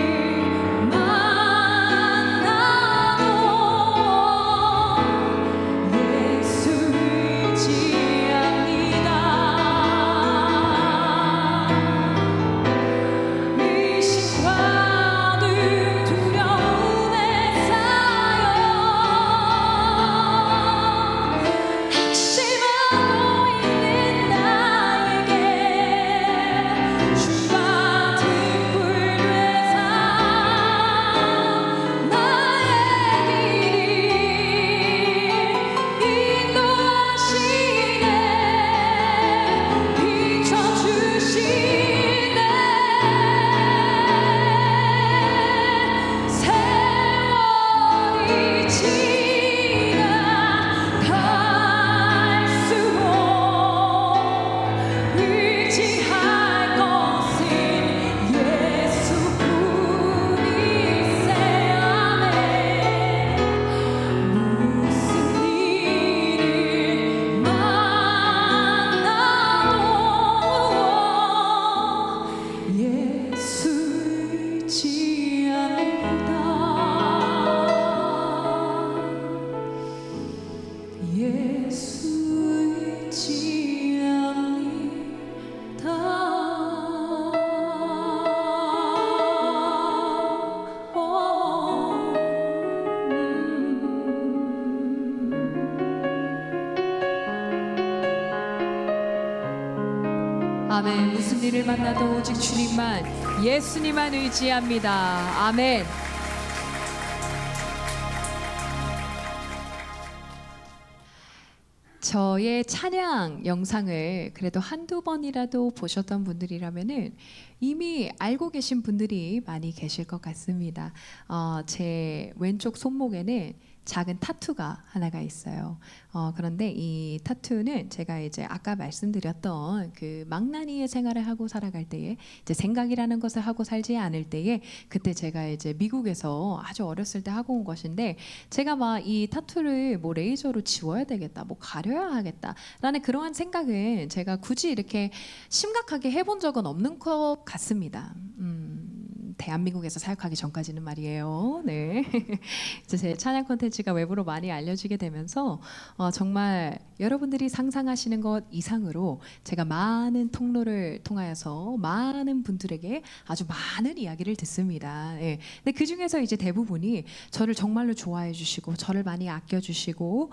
아멘. 무슨 일을 만나도 오직 주님만, 예수님만 의지합니다. 아멘. 저의 찬양 영상을 그래도 한두 번이라도 보셨던 분들이라면은 이미 알고 계신 분들이 많이 계실 것 같습니다. 제 왼쪽 손목에는 작은 타투가 하나가 있어요. 그런데 이 타투는 제가 이제 아까 말씀드렸던 그 망나니의 생활을 하고 살아갈 때에 이제 생각이라는 것을 하고 살지 않을 때에 그때 제가 이제 미국에서 아주 어렸을 때 하고 온 것인데 제가 막 이 타투를 뭐 레이저로 지워야 되겠다, 뭐 가려야 하겠다라는 그러한 생각은 제가 굳이 이렇게 심각하게 해본 적은 없는 것 같습니다. 대한민국에서 사역하기 전까지는 말이에요. 네. 이제 제 찬양 콘텐츠가 외부로 많이 알려지게 되면서 정말 여러분들이 상상하시는 것 이상으로 제가 많은 통로를 통하여서 많은 분들에게 아주 많은 이야기를 듣습니다. 네. 근데 그 중에서 이제 대부분이 저를 정말로 좋아해 주시고 저를 많이 아껴 주시고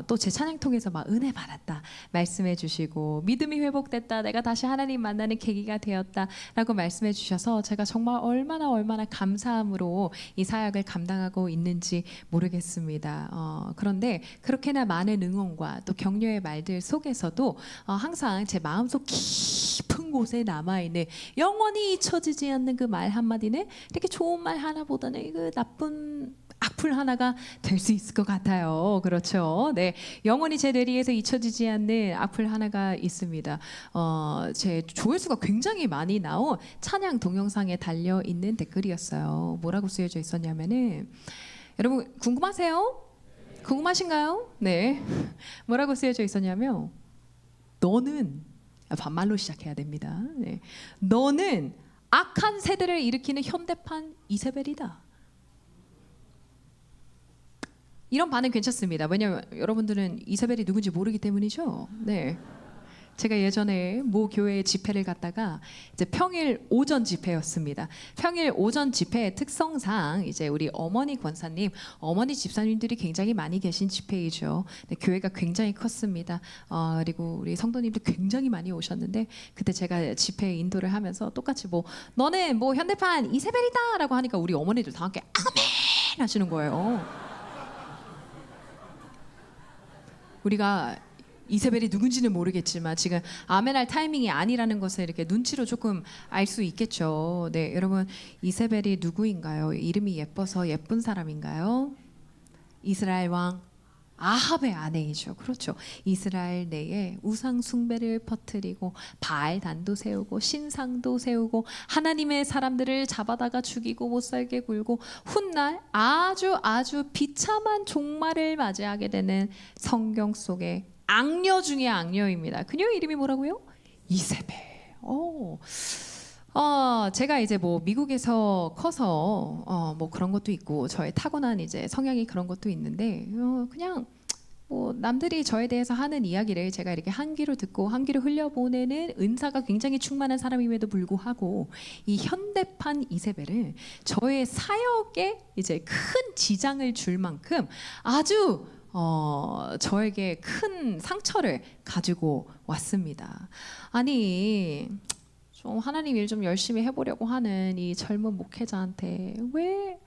또 제 찬양 통해서 막 은혜 받았다 말씀해 주시고 믿음이 회복됐다, 내가 다시 하나님 만나는 계기가 되었다라고 말씀해 주셔서 제가 정말 얼마나 감사함으로 이 사역을 감당하고 있는지 모르겠습니다. 그런데 그렇게나 많은 응원과 또 격려의 말들 속에서도 항상 제 마음속 깊은 곳에 남아있는 영원히 잊혀지지 않는 그 말 한마디는 이렇게 좋은 말 하나보다는 그 나쁜 악플 하나가 될 수 있을 것 같아요. 그렇죠? 네, 영원히 제 뇌리에서 잊혀지지 않는 악플 하나가 있습니다. 제 조회수가 굉장히 많이 나온 찬양 동영상에 달려 있는 댓글이었어요. 뭐라고 쓰여져 있었냐면은, 여러분 궁금하세요? 궁금하신가요? 네. 뭐라고 쓰여져 있었냐면, 너는 반말로 시작해야 됩니다. 네. 너는 악한 세대를 일으키는 현대판 이세벨이다. 이런 반응 괜찮습니다. 왜냐하면 여러분들은 이세벨이 누군지 모르기 때문이죠. 네. 제가 예전에 모 교회에 집회를 갔다가 이제 평일 오전 집회였습니다. 평일 오전 집회의 특성상 이제 우리 어머니 권사님, 어머니 집사님들이 굉장히 많이 계신 집회이죠. 네, 교회가 굉장히 컸습니다. 그리고 우리 성도님들 굉장히 많이 오셨는데 그때 제가 집회 인도를 하면서 똑같이 뭐 너는 뭐 현대판 이세벨이다라고 하니까 우리 어머니들 다 함께 아멘 하시는 거예요. 우리가 이세벨이 누군지는 모르겠지만 지금 아멘할 타이밍이 아니라는 것을 이렇게 눈치로 조금 알 수 있겠죠. 네, 여러분 이세벨이 누구인가요? 이름이 예뻐서 예쁜 사람인가요? 이스라엘 왕 아합의 아내이죠. 그렇죠. 이스라엘 내에 우상 숭배를 퍼뜨리고 바알단도 세우고 신상도 세우고 하나님의 사람들을 잡아다가 죽이고 못살게 굴고 훗날 아주 비참한 종말을 맞이하게 되는 성경 속의 악녀 중에 악녀입니다. 그녀의 이름이 뭐라고요? 이세벨. 제가 이제 뭐 미국에서 커서 뭐 그런 것도 있고 저의 타고난 이제 성향이 그런 것도 있는데 그냥 뭐 남들이 저에 대해서 하는 이야기를 제가 이렇게 한 귀로 듣고 한 귀로 흘려보내는 은사가 굉장히 충만한 사람임에도 불구하고 이 현대판 이세벨은 저의 사역에 이제 큰 지장을 줄 만큼 아주 저에게 큰 상처를 가지고 왔습니다. 아니 좀 하나님 일 좀 열심히 해보려고 하는 이 젊은 목회자한테 왜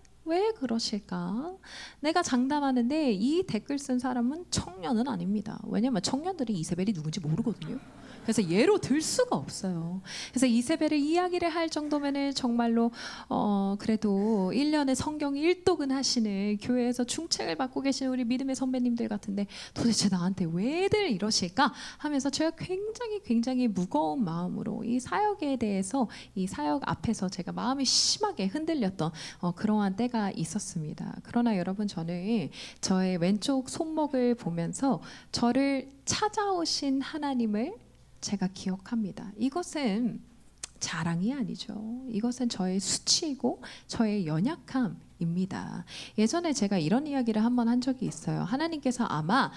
그러실까? 내가 장담하는데 이 댓글 쓴 사람은 청년은 아닙니다. 왜냐면 청년들이 이세벨이 누군지 모르거든요. 그래서 예로 들 수가 없어요. 그래서 이세벨의 이야기를 할 정도면은 정말로 그래도 1년에 성경 1독은 하시는 교회에서 충책을 받고 계시는 우리 믿음의 선배님들 같은데 도대체 나한테 왜들 이러실까 하면서 제가 굉장히 무거운 마음으로 이 사역에 대해서 이 사역 앞에서 제가 마음이 심하게 흔들렸던 그러한 때가 있었습니다. 그러나 여러분 저는 저의 왼쪽 손목을 보면서 저를 찾아오신 하나님을 제가 기억합니다. 이것은 자랑이 아니죠. 이것은 저의 수치이고 저의 연약함입니다. 예전에 제가 이런 이야기를 한번 한 적이 있어요. 하나님께서 아마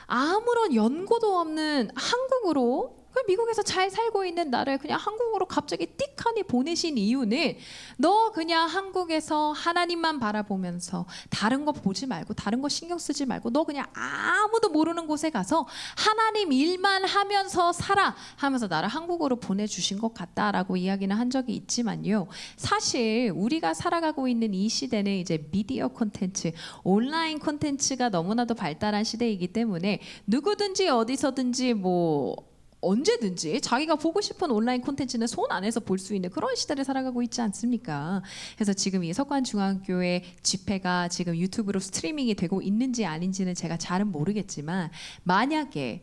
아무런 연고도 없는 한국으로 그 미국에서 잘 살고 있는 나를 그냥 한국으로 갑자기 띡하니 보내신 이유는 너 그냥 한국에서 하나님만 바라보면서 다른 거 보지 말고 다른 거 신경 쓰지 말고 너 그냥 아무도 모르는 곳에 가서 하나님 일만 하면서 살아 하면서 나를 한국으로 보내주신 것 같다라고 이야기는 한 적이 있지만요. 사실 우리가 살아가고 있는 이 시대는 이제 미디어 콘텐츠, 온라인 콘텐츠가 너무나도 발달한 시대이기 때문에 누구든지 어디서든지 뭐 언제든지 자기가 보고 싶은 온라인 콘텐츠는 손 안에서 볼 수 있는 그런 시대를 살아가고 있지 않습니까? 그래서 지금 이 석관중앙교회 집회가 지금 유튜브로 스트리밍이 되고 있는지 아닌지는 제가 잘은 모르겠지만 만약에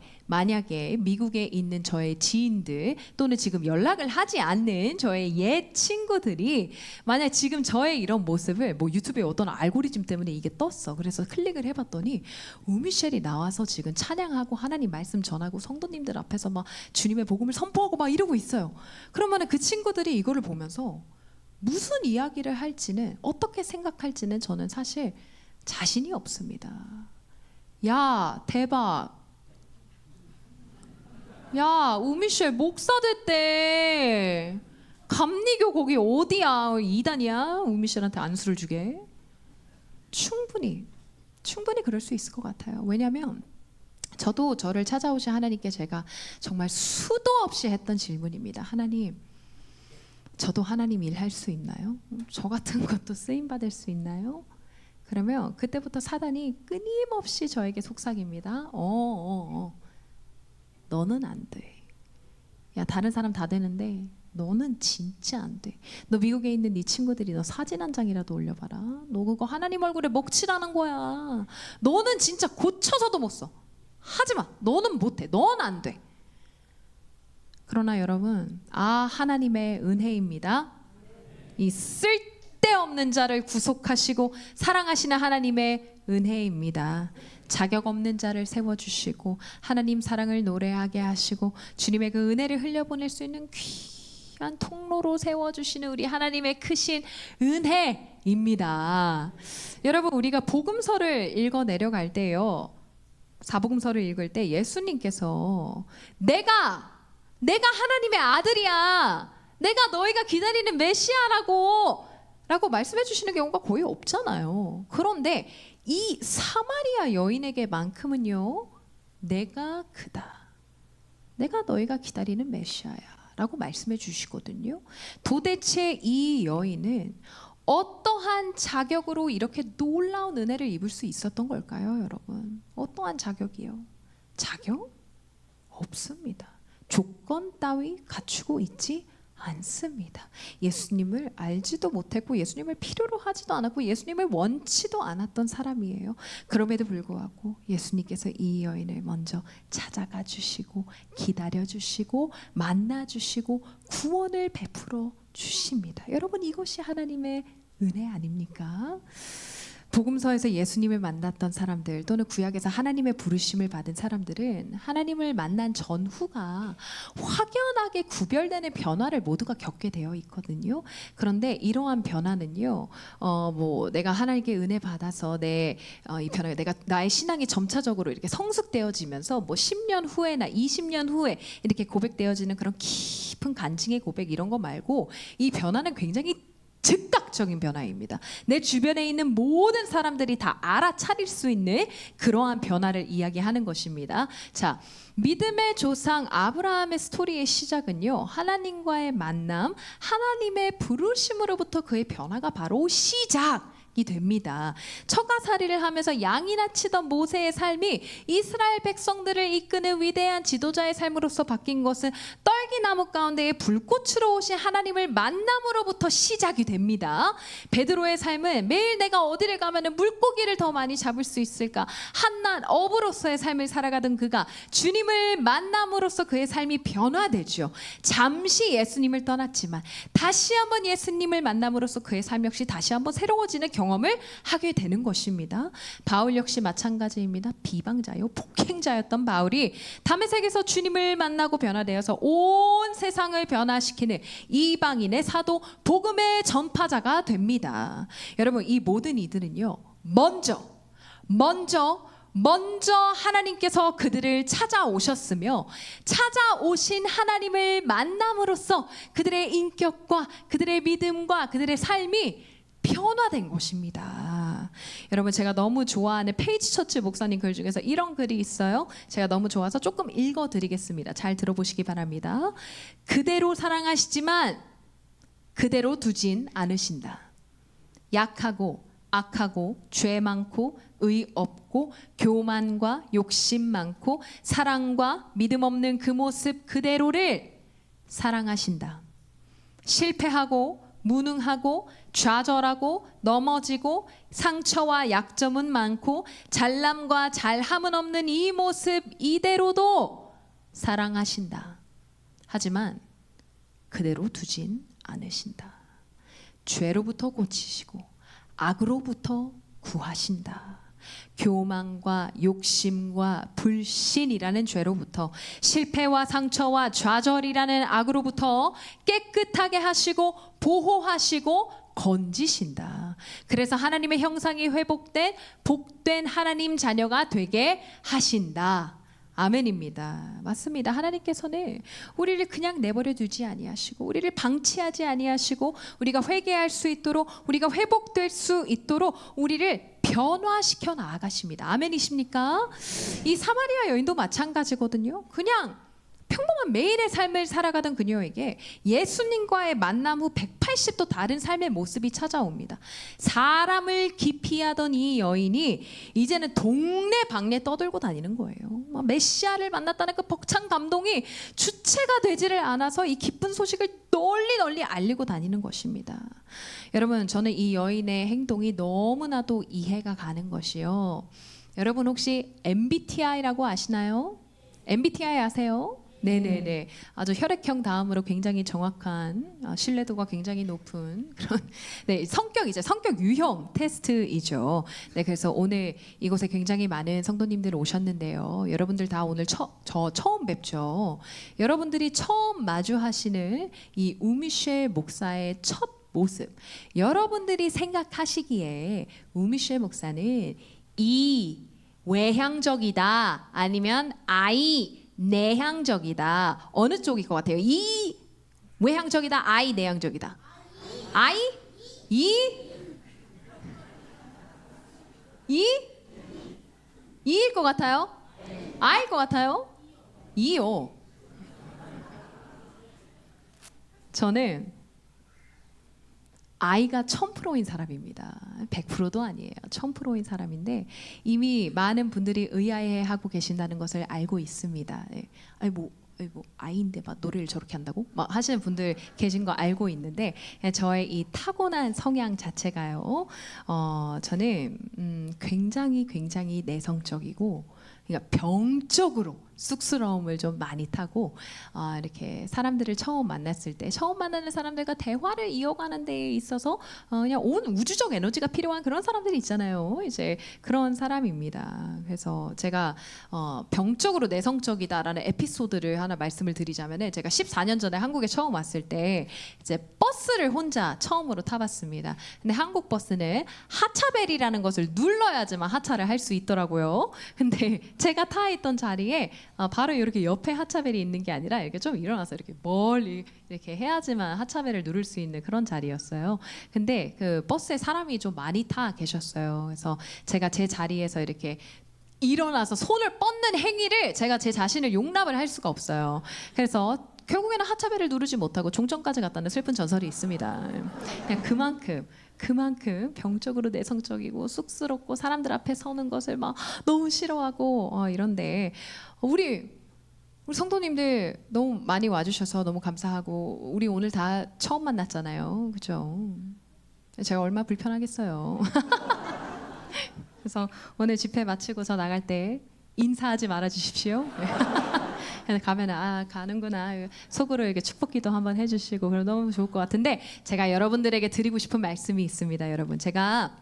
미국에 있는 저의 지인들 또는 지금 연락을 하지 않는 저의 옛 친구들이 만약 지금 저의 이런 모습을 뭐 유튜브에 어떤 알고리즘 때문에 이게 떴어. 그래서 클릭을 해봤더니 우미셸이 나와서 지금 찬양하고 하나님 말씀 전하고 성도님들 앞에서 막 주님의 복음을 선포하고 막 이러고 있어요. 그러면은 그 친구들이 이거를 보면서 무슨 이야기를 할지는 어떻게 생각할지는 저는 사실 자신이 없습니다. 야 대박. 야 우미셸 목사 됐대. 감리교 거기 어디야? 이단이야? 우미셸한테 안수를 주게. 충분히 그럴 수 있을 것 같아요. 왜냐하면 저도 저를 찾아오신 하나님께 제가 정말 수도 없이 했던 질문입니다. 하나님, 저도 하나님 일할 수 있나요? 저 같은 것도 쓰임 받을 수 있나요? 그러면 그때부터 사단이 끊임없이 저에게 속삭입니다. 너는 안 돼. 야 다른 사람 다 되는데 너는 진짜 안 돼. 너 미국에 있는 네 친구들이 너 사진 한 장이라도 올려봐라. 너 그거 하나님 얼굴에 먹칠하는 거야. 너는 진짜 고쳐서도 못 써. 하지마. 너는 못해. 넌 안 돼. 그러나 여러분, 하나님의 은혜입니다. 이 쓸데없는 자를 구속하시고 사랑하시는 하나님의 은혜입니다. 자격 없는 자를 세워주시고 하나님 사랑을 노래하게 하시고 주님의 그 은혜를 흘려보낼 수 있는 귀한 통로로 세워주시는 우리 하나님의 크신 은혜입니다. 여러분 우리가 복음서를 읽어 내려갈 때요. 사복음서를 읽을 때 예수님께서 내가 하나님의 아들이야. 내가 너희가 기다리는 메시아라고 말씀해 주시는 경우가 거의 없잖아요. 그런데 이 사마리아 여인에게만큼은요. 내가 그다. 내가 너희가 기다리는 메시아야 라고 말씀해 주시거든요. 도대체 이 여인은 어떠한 자격으로 이렇게 놀라운 은혜를 입을 수 있었던 걸까요, 여러분? 어떠한 자격이요? 자격? 없습니다. 조건 따위 갖추고 있지 않습니다. 예수님을 알지도 못했고 예수님을 필요로 하지도 않았고 예수님을 원치도 않았던 사람이에요. 그럼에도 불구하고 예수님께서 이 여인을 먼저 찾아가 주시고 기다려 주시고 만나 주시고 구원을 베풀어 주십니다. 여러분 이것이 하나님의 은혜 아닙니까? 복음서에서 예수님을 만났던 사람들 또는 구약에서 하나님의 부르심을 받은 사람들은 하나님을 만난 전후가 확연하게 구별되는 변화를 모두가 겪게 되어 있거든요. 그런데 이러한 변화는요, 뭐 내가 하나님께 은혜 받아서 이 변화가 내가 나의 신앙이 점차적으로 이렇게 성숙되어지면서 뭐 10년 후에나 20년 후에 이렇게 고백되어지는 그런 깊은 간증의 고백 이런 거 말고 이 변화는 굉장히 즉각적인 변화입니다. 내 주변에 있는 모든 사람들이 다 알아차릴 수 있는 그러한 변화를 이야기하는 것입니다. 자, 믿음의 조상 아브라함의 스토리의 시작은요. 하나님과의 만남, 하나님의 부르심으로부터 그의 변화가 바로 시작이 됩니다. 처가살이를 하면서 양이나 치던 모세의 삶이 이스라엘 백성들을 이끄는 위대한 지도자의 삶으로서 바뀐 것은 떨기나무 가운데에 불꽃으로 오신 하나님을 만남으로부터 시작이 됩니다. 베드로의 삶은 매일 내가 어디를 가면 물고기를 더 많이 잡을 수 있을까? 한낱 어부로서의 삶을 살아가던 그가 주님을 만남으로써 그의 삶이 변화되죠. 잠시 예수님을 떠났지만 다시 한번 예수님을 만남으로써 그의 삶 역시 다시 한번 새로워지는 경험을 하게 되는 것입니다. 바울 역시 마찬가지입니다. 비방자요, 폭행자였던 바울이 다메섹에서 주님을 만나고 변화되어서 온 세상을 변화시키는 이방인의 사도, 복음의 전파자가 됩니다. 여러분 이 모든 이들은요, 먼저 먼저 하나님께서 그들을 찾아오셨으며 찾아오신 하나님을 만남으로써 그들의 인격과 그들의 믿음과 그들의 삶이 변화된 것입니다. 여러분, 제가 너무 좋아하는 페이지 처치 목사님 글 중에서 이런 글이 있어요. 제가 너무 좋아서 조금 읽어드리겠습니다. 잘 들어보시기 바랍니다. 그대로 사랑하시지만 그대로 두진 않으신다. 약하고 악하고 죄 많고 의 없고 교만과 욕심 많고 사랑과 믿음 없는 그 모습 그대로를 사랑하신다. 실패하고 무능하고 좌절하고 넘어지고 상처와 약점은 많고 잘남과 잘함은 없는 이 모습 이대로도 사랑하신다. 하지만 그대로 두진 않으신다. 죄로부터 고치시고 악으로부터 구하신다. 교만과 욕심과 불신이라는 죄로부터 실패와 상처와 좌절이라는 악으로부터 깨끗하게 하시고 보호하시고 건지신다. 그래서 하나님의 형상이 회복된 복된 하나님 자녀가 되게 하신다. 아멘입니다. 맞습니다. 하나님께서는 우리를 그냥 내버려 두지 아니하시고 우리를 방치하지 아니하시고 우리가 회개할 수 있도록 우리가 회복될 수 있도록 우리를 변화시켜 나아가십니다. 아멘이십니까? 이 사마리아 여인도 마찬가지거든요. 그냥 평범한 매일의 삶을 살아가던 그녀에게 예수님과의 만남 후 180도 다른 삶의 모습이 찾아옵니다. 사람을 기피하던 이 여인이 이제는 동네방네 떠들고 다니는 거예요. 메시아를 만났다는 그 벅찬 감동이 주체가 되지를 않아서 이 기쁜 소식을 널리 알리고 다니는 것입니다. 여러분, 저는 이 여인의 행동이 너무나도 이해가 가는 것이요. 여러분 혹시 MBTI라고 아시나요? MBTI 아세요? 네네네. 아주 혈액형 다음으로 굉장히 정확한 신뢰도가 굉장히 높은 그런 성격이죠. 성격 유형 테스트이죠. 네, 그래서 오늘 이곳에 굉장히 많은 성도님들 오셨는데요. 여러분들 다 오늘 저 처음 뵙죠. 여러분들이 처음 마주하시는 이 우미셸 목사의 첫 모습. 여러분들이 생각하시기에 우미셸 목사는 이 외향적이다 아니면 아이 내향적이다. 어느 쪽일 것 같아요? 이 외향적이다, 아이 내향적이다. 아이? 이일 것 같아요? 아일 것 같아요? 이요. 저는 아이가 1000%인 사람입니다. 100%도 아니에요. 1000%인 사람인데 이미 많은 분들이 의아해하고 계신다는 것을 알고 있습니다. 네. 아이인데 막 노래를 저렇게 한다고? 막 하시는 분들 계신 거 알고 있는데 저의 이 타고난 성향 자체가요. 저는 굉장히 내성적이고 그러니까 병적으로 쑥스러움을 좀 많이 타고 이렇게 사람들을 처음 만났을 때 처음 만나는 사람들과 대화를 이어가는 데 있어서 그냥 온 우주적 에너지가 필요한 그런 사람들이 있잖아요. 이제 그런 사람입니다. 그래서 제가 병적으로 내성적이다라는 에피소드를 하나 말씀을 드리자면은 제가 14년 전에 한국에 처음 왔을 때 이제 버스를 혼자 처음으로 타봤습니다. 근데 한국 버스는 하차벨이라는 것을 눌러야지만 하차를 할 수 있더라고요. 근데 제가 타 있던 자리에 바로 이렇게 옆에 하차벨이 있는 게 아니라 이렇게 좀 일어나서 이렇게 멀리 이렇게 해야지만 하차벨을 누를 수 있는 그런 자리였어요. 근데 그 버스에 사람이 좀 많이 타 계셨어요. 그래서 제가 제 자리에서 이렇게 일어나서 손을 뻗는 행위를 제가 제 자신을 용납을 할 수가 없어요. 그래서 결국에는 하차벨을 누르지 못하고 종점까지 갔다는 슬픈 전설이 있습니다. 그냥 그만큼 병적으로 내성적이고 쑥스럽고 사람들 앞에 서는 것을 막 너무 싫어하고 이런데 우리 성도님들 너무 많이 와주셔서 너무 감사하고 우리 오늘 다 처음 만났잖아요. 그죠? 제가 얼마나 불편하겠어요. 그래서 오늘 집회 마치고서 나갈 때 인사하지 말아 주십시오. 가면 가는구나 속으로 이렇게 축복기도 한번 해주시고 그럼 너무 좋을 것 같은데 제가 여러분들에게 드리고 싶은 말씀이 있습니다. 여러분, 제가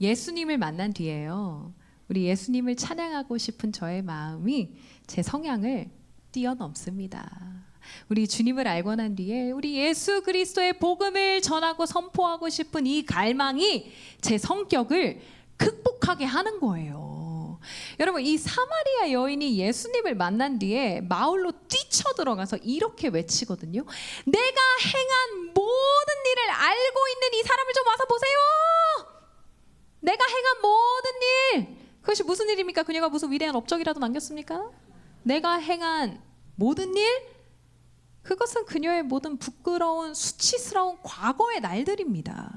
예수님을 만난 뒤에요, 우리 예수님을 찬양하고 싶은 저의 마음이 제 성향을 뛰어넘습니다. 우리 주님을 알고 난 뒤에 우리 예수 그리스도의 복음을 전하고 선포하고 싶은 이 갈망이 제 성격을 극복하게 하는 거예요. 여러분, 이 사마리아 여인이 예수님을 만난 뒤에 마을로 뛰쳐 들어가서 이렇게 외치거든요. 내가 행한 모든 일을 알고 있는 이 사람을 좀 와서 보세요. 내가 행한 모든 일. 그것이 무슨 일입니까? 그녀가 무슨 위대한 업적이라도 남겼습니까? 내가 행한 모든 일? 그것은 그녀의 모든 부끄러운 수치스러운 과거의 날들입니다.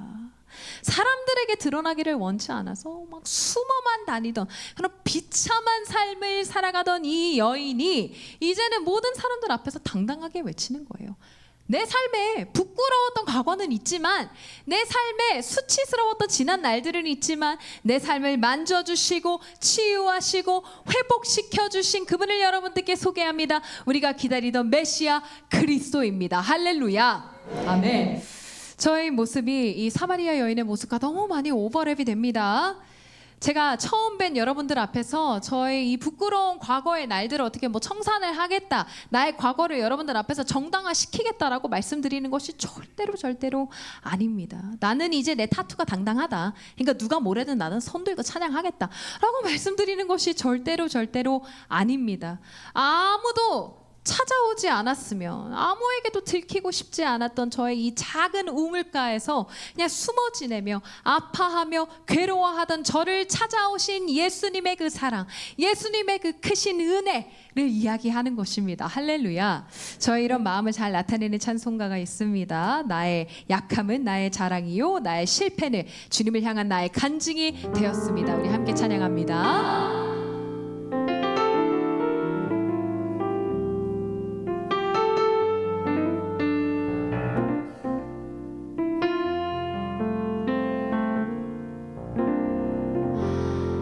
사람들에게 드러나기를 원치 않아서 막 숨어만 다니던 그런 비참한 삶을 살아가던 이 여인이 이제는 모든 사람들 앞에서 당당하게 외치는 거예요. 내 삶에 부끄러웠던 과거는 있지만, 내 삶에 수치스러웠던 지난 날들은 있지만, 내 삶을 만져주시고 치유하시고 회복시켜주신 그분을 여러분들께 소개합니다. 우리가 기다리던 메시아 그리스도입니다. 할렐루야. 아멘. 저의 모습이 이 사마리아 여인의 모습과 너무 많이 오버랩이 됩니다. 제가 처음 뵌 여러분들 앞에서 저의 이 부끄러운 과거의 날들을 어떻게 뭐 청산을 하겠다, 나의 과거를 여러분들 앞에서 정당화시키겠다라고 말씀드리는 것이 절대로 아닙니다. 나는 이제 내 타투가 당당하다, 그러니까 누가 뭐래든 나는 손 들고 찬양하겠다라고 말씀드리는 것이 절대로 아닙니다. 아무도 찾아오지 않았으면, 아무에게도 들키고 싶지 않았던 저의 이 작은 우물가에서 그냥 숨어 지내며 아파하며 괴로워하던 저를 찾아오신 예수님의 그 사랑, 예수님의 그 크신 은혜를 이야기하는 것입니다. 할렐루야. 저의 이런 마음을 잘 나타내는 찬송가가 있습니다. 나의 약함은 나의 자랑이요, 나의 실패는 주님을 향한 나의 간증이 되었습니다. 우리 함께 찬양합니다.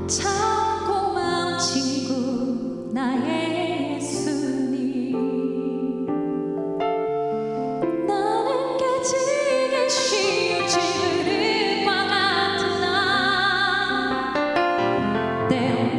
참 고마운 친구 나의 예수님, 나는 깨지기 쉬운 질그릇과 같은 나, 때론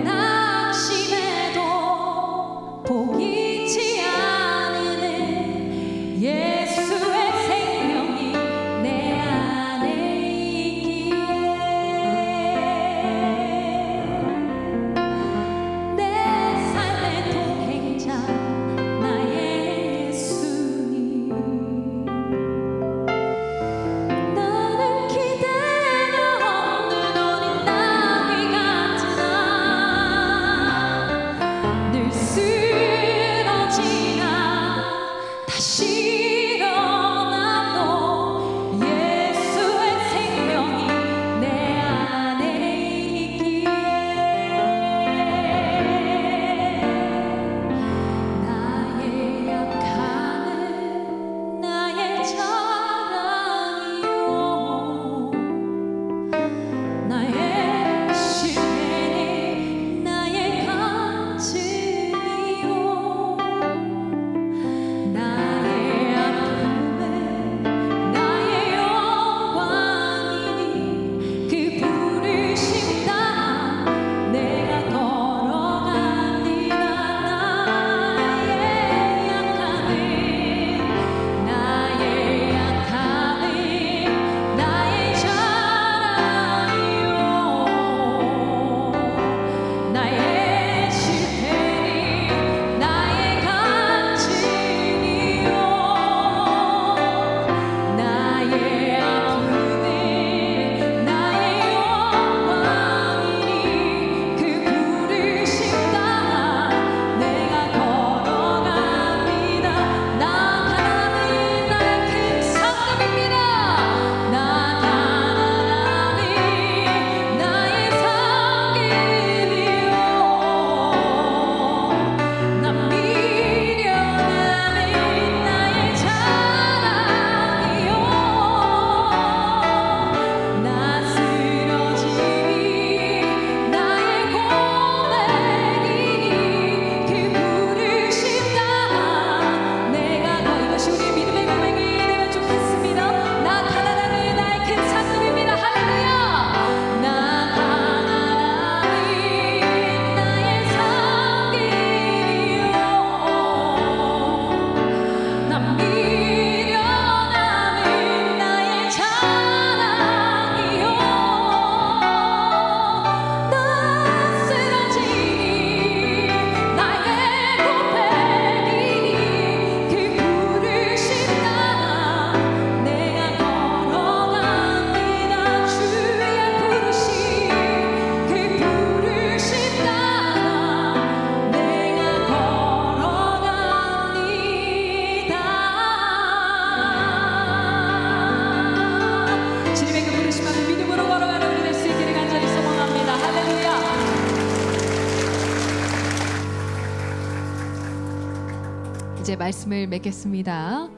이제 말씀을 맺겠습니다.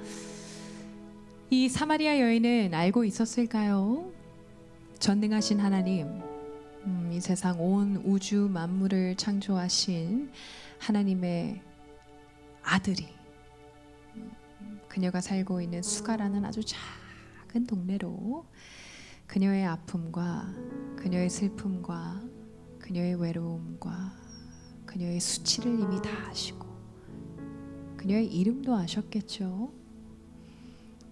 이 사마리아 여인은 알고 있었을까요? 전능하신 하나님, 이 세상 온 우주 만물을 창조하신 하나님의 아들이 그녀가 살고 있는 수가라는 아주 작은 동네로 그녀의 아픔과 그녀의 슬픔과 그녀의 외로움과 그녀의 수치를 이미 다 아시고 그녀의 이름도 아셨겠죠.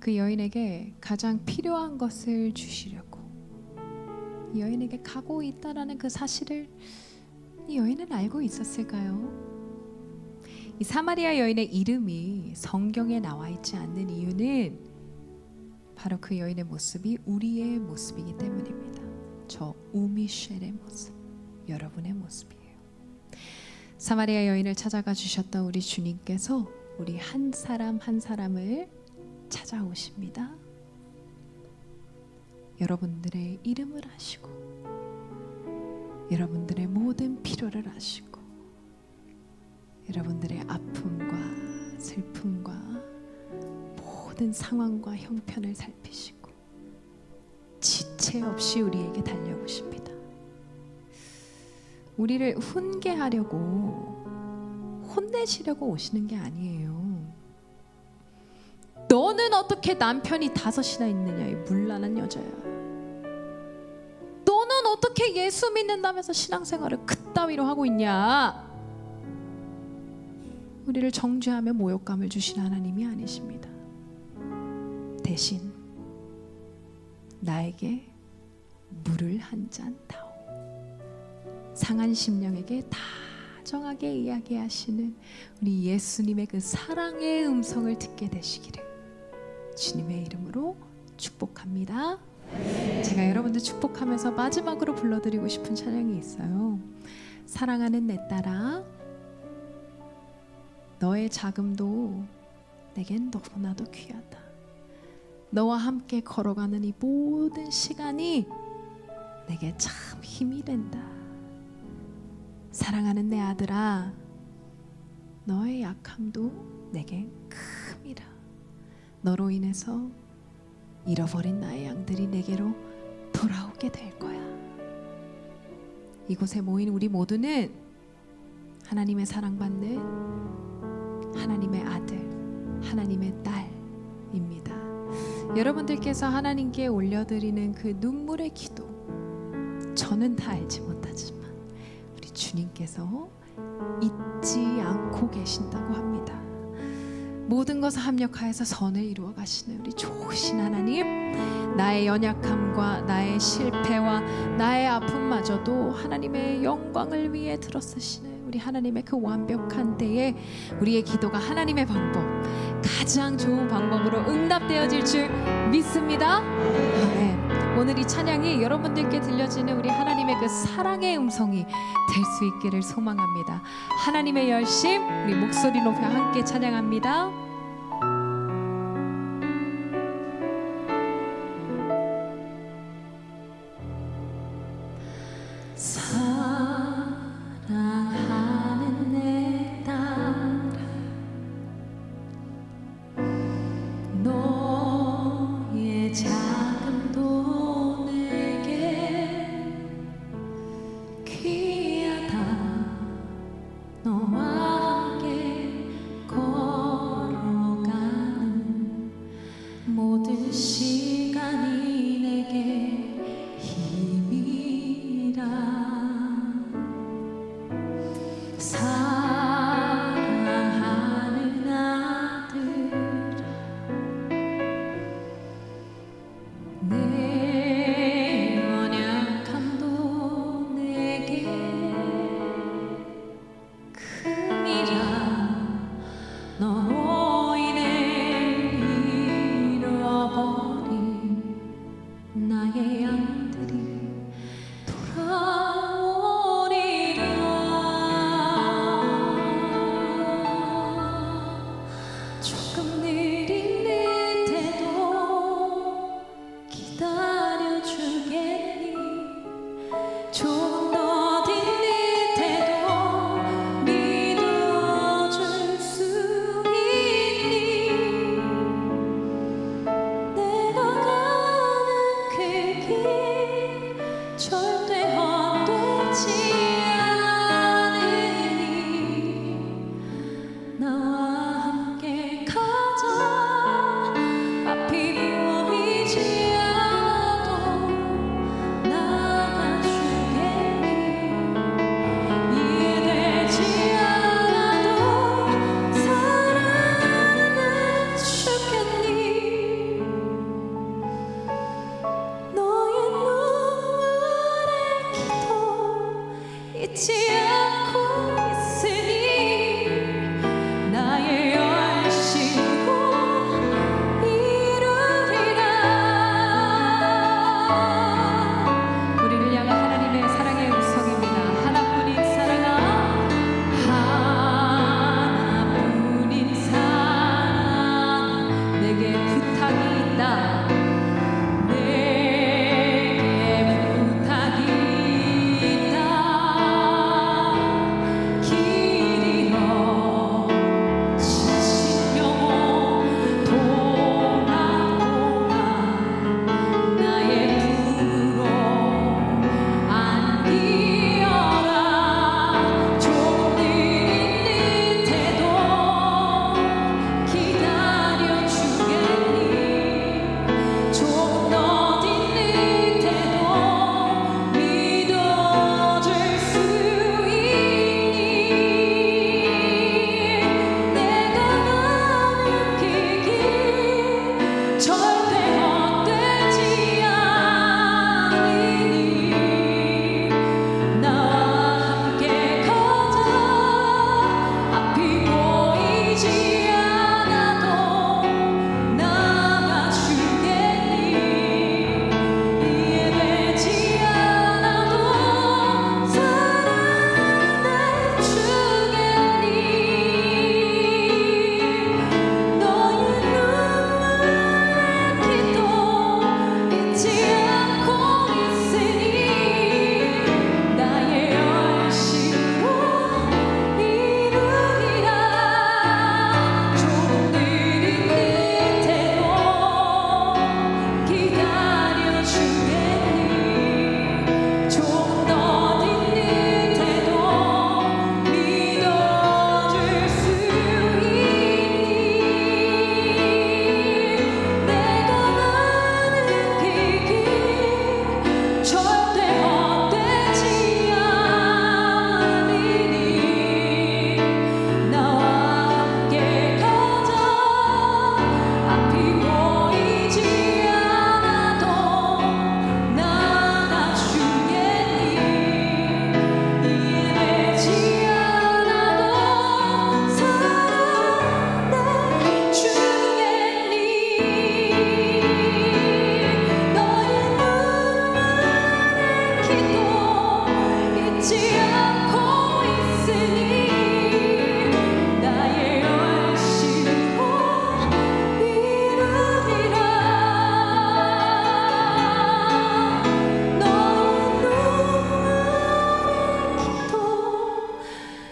그 여인에게 가장 필요한 것을 주시려고 이 여인에게 가고 있다라는 그 사실을 이 여인은 알고 있었을까요? 이 사마리아 여인의 이름이 성경에 나와 있지 않는 이유는 바로 그 여인의 모습이 우리의 모습이기 때문입니다. 저 우미셸의 모습, 여러분의 모습이에요. 사마리아 여인을 찾아가 주셨던 우리 주님께서 우리 한 사람 한 사람을 찾아오십니다. 여러분들의 이름을 아시고 여러분들의 모든 필요를 아시고 여러분들의 아픔과 슬픔과 모든 상황과 형편을 살피시고 지체 없이 우리에게 달려오십니다. 우리를 훈계하려고 혼내시려고 오시는 게 아니에요. 너는 어떻게 남편이 5이나 있느냐, 이 문란한 여자야. 너는 어떻게 예수 믿는다면서 신앙생활을 그따위로 하고 있냐. 우리를 정죄하며 모욕감을 주신 하나님이 아니십니다. 대신 나에게 물을 한 잔 다오. 상한 심령에게 다정하게 이야기하시는 우리 예수님의 그 사랑의 음성을 듣게 되시기를 주님의 이름으로 축복합니다. 제가 여러분들 축복하면서 마지막으로 불러드리고 싶은 찬양이 있어요. 사랑하는 내 딸아, 너의 자금도 내겐 너무나도 귀하다. 너와 함께 걸어가는 이 모든 시간이 내게 참 힘이 된다. 사랑하는 내 아들아, 너의 약함도 내겐 큼이라. 너로 인해서 잃어버린 나의 양들이 내게로 돌아오게 될 거야. 이곳에 모인 우리 모두는 하나님의 사랑받는 하나님의 아들, 하나님의 딸입니다. 여러분들께서 하나님께 올려드리는 그 눈물의 기도, 저는 다 알지 못하지만 우리 주님께서 잊지 않고 계신다고 합니다. 모든 것을 합력하여서 선을 이루어 가시는 우리 좋으신 하나님, 나의 연약함과 나의 실패와 나의 아픔마저도 하나님의 영광을 위해 들어쓰시는 우리 하나님의 그 완벽한 때에 우리의 기도가 하나님의 방법, 가장 좋은 방법으로 응답되어질 줄 믿습니다. 아멘. 오늘 이 찬양이 여러분들께 들려지는 우리 하나님의 그 사랑의 음성이 될 수 있기를 소망합니다. 하나님의 열심, 우리 목소리 높여 함께 찬양합니다. 사랑하는 내 딸아, 너의 자금도 내게 귀하다. 너와 함께 걸어가는 모든 시간이 내게 힘이라. 사랑하는 아들아, 내 연약함도 내게 큼이라. 너로 인해 잃어버린 나의 양들이 돌아오리라.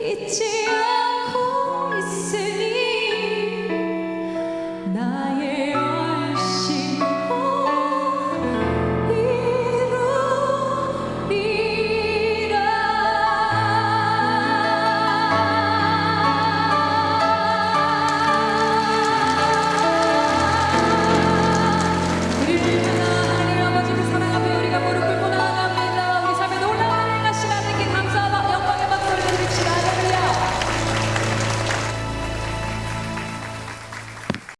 잊지 않아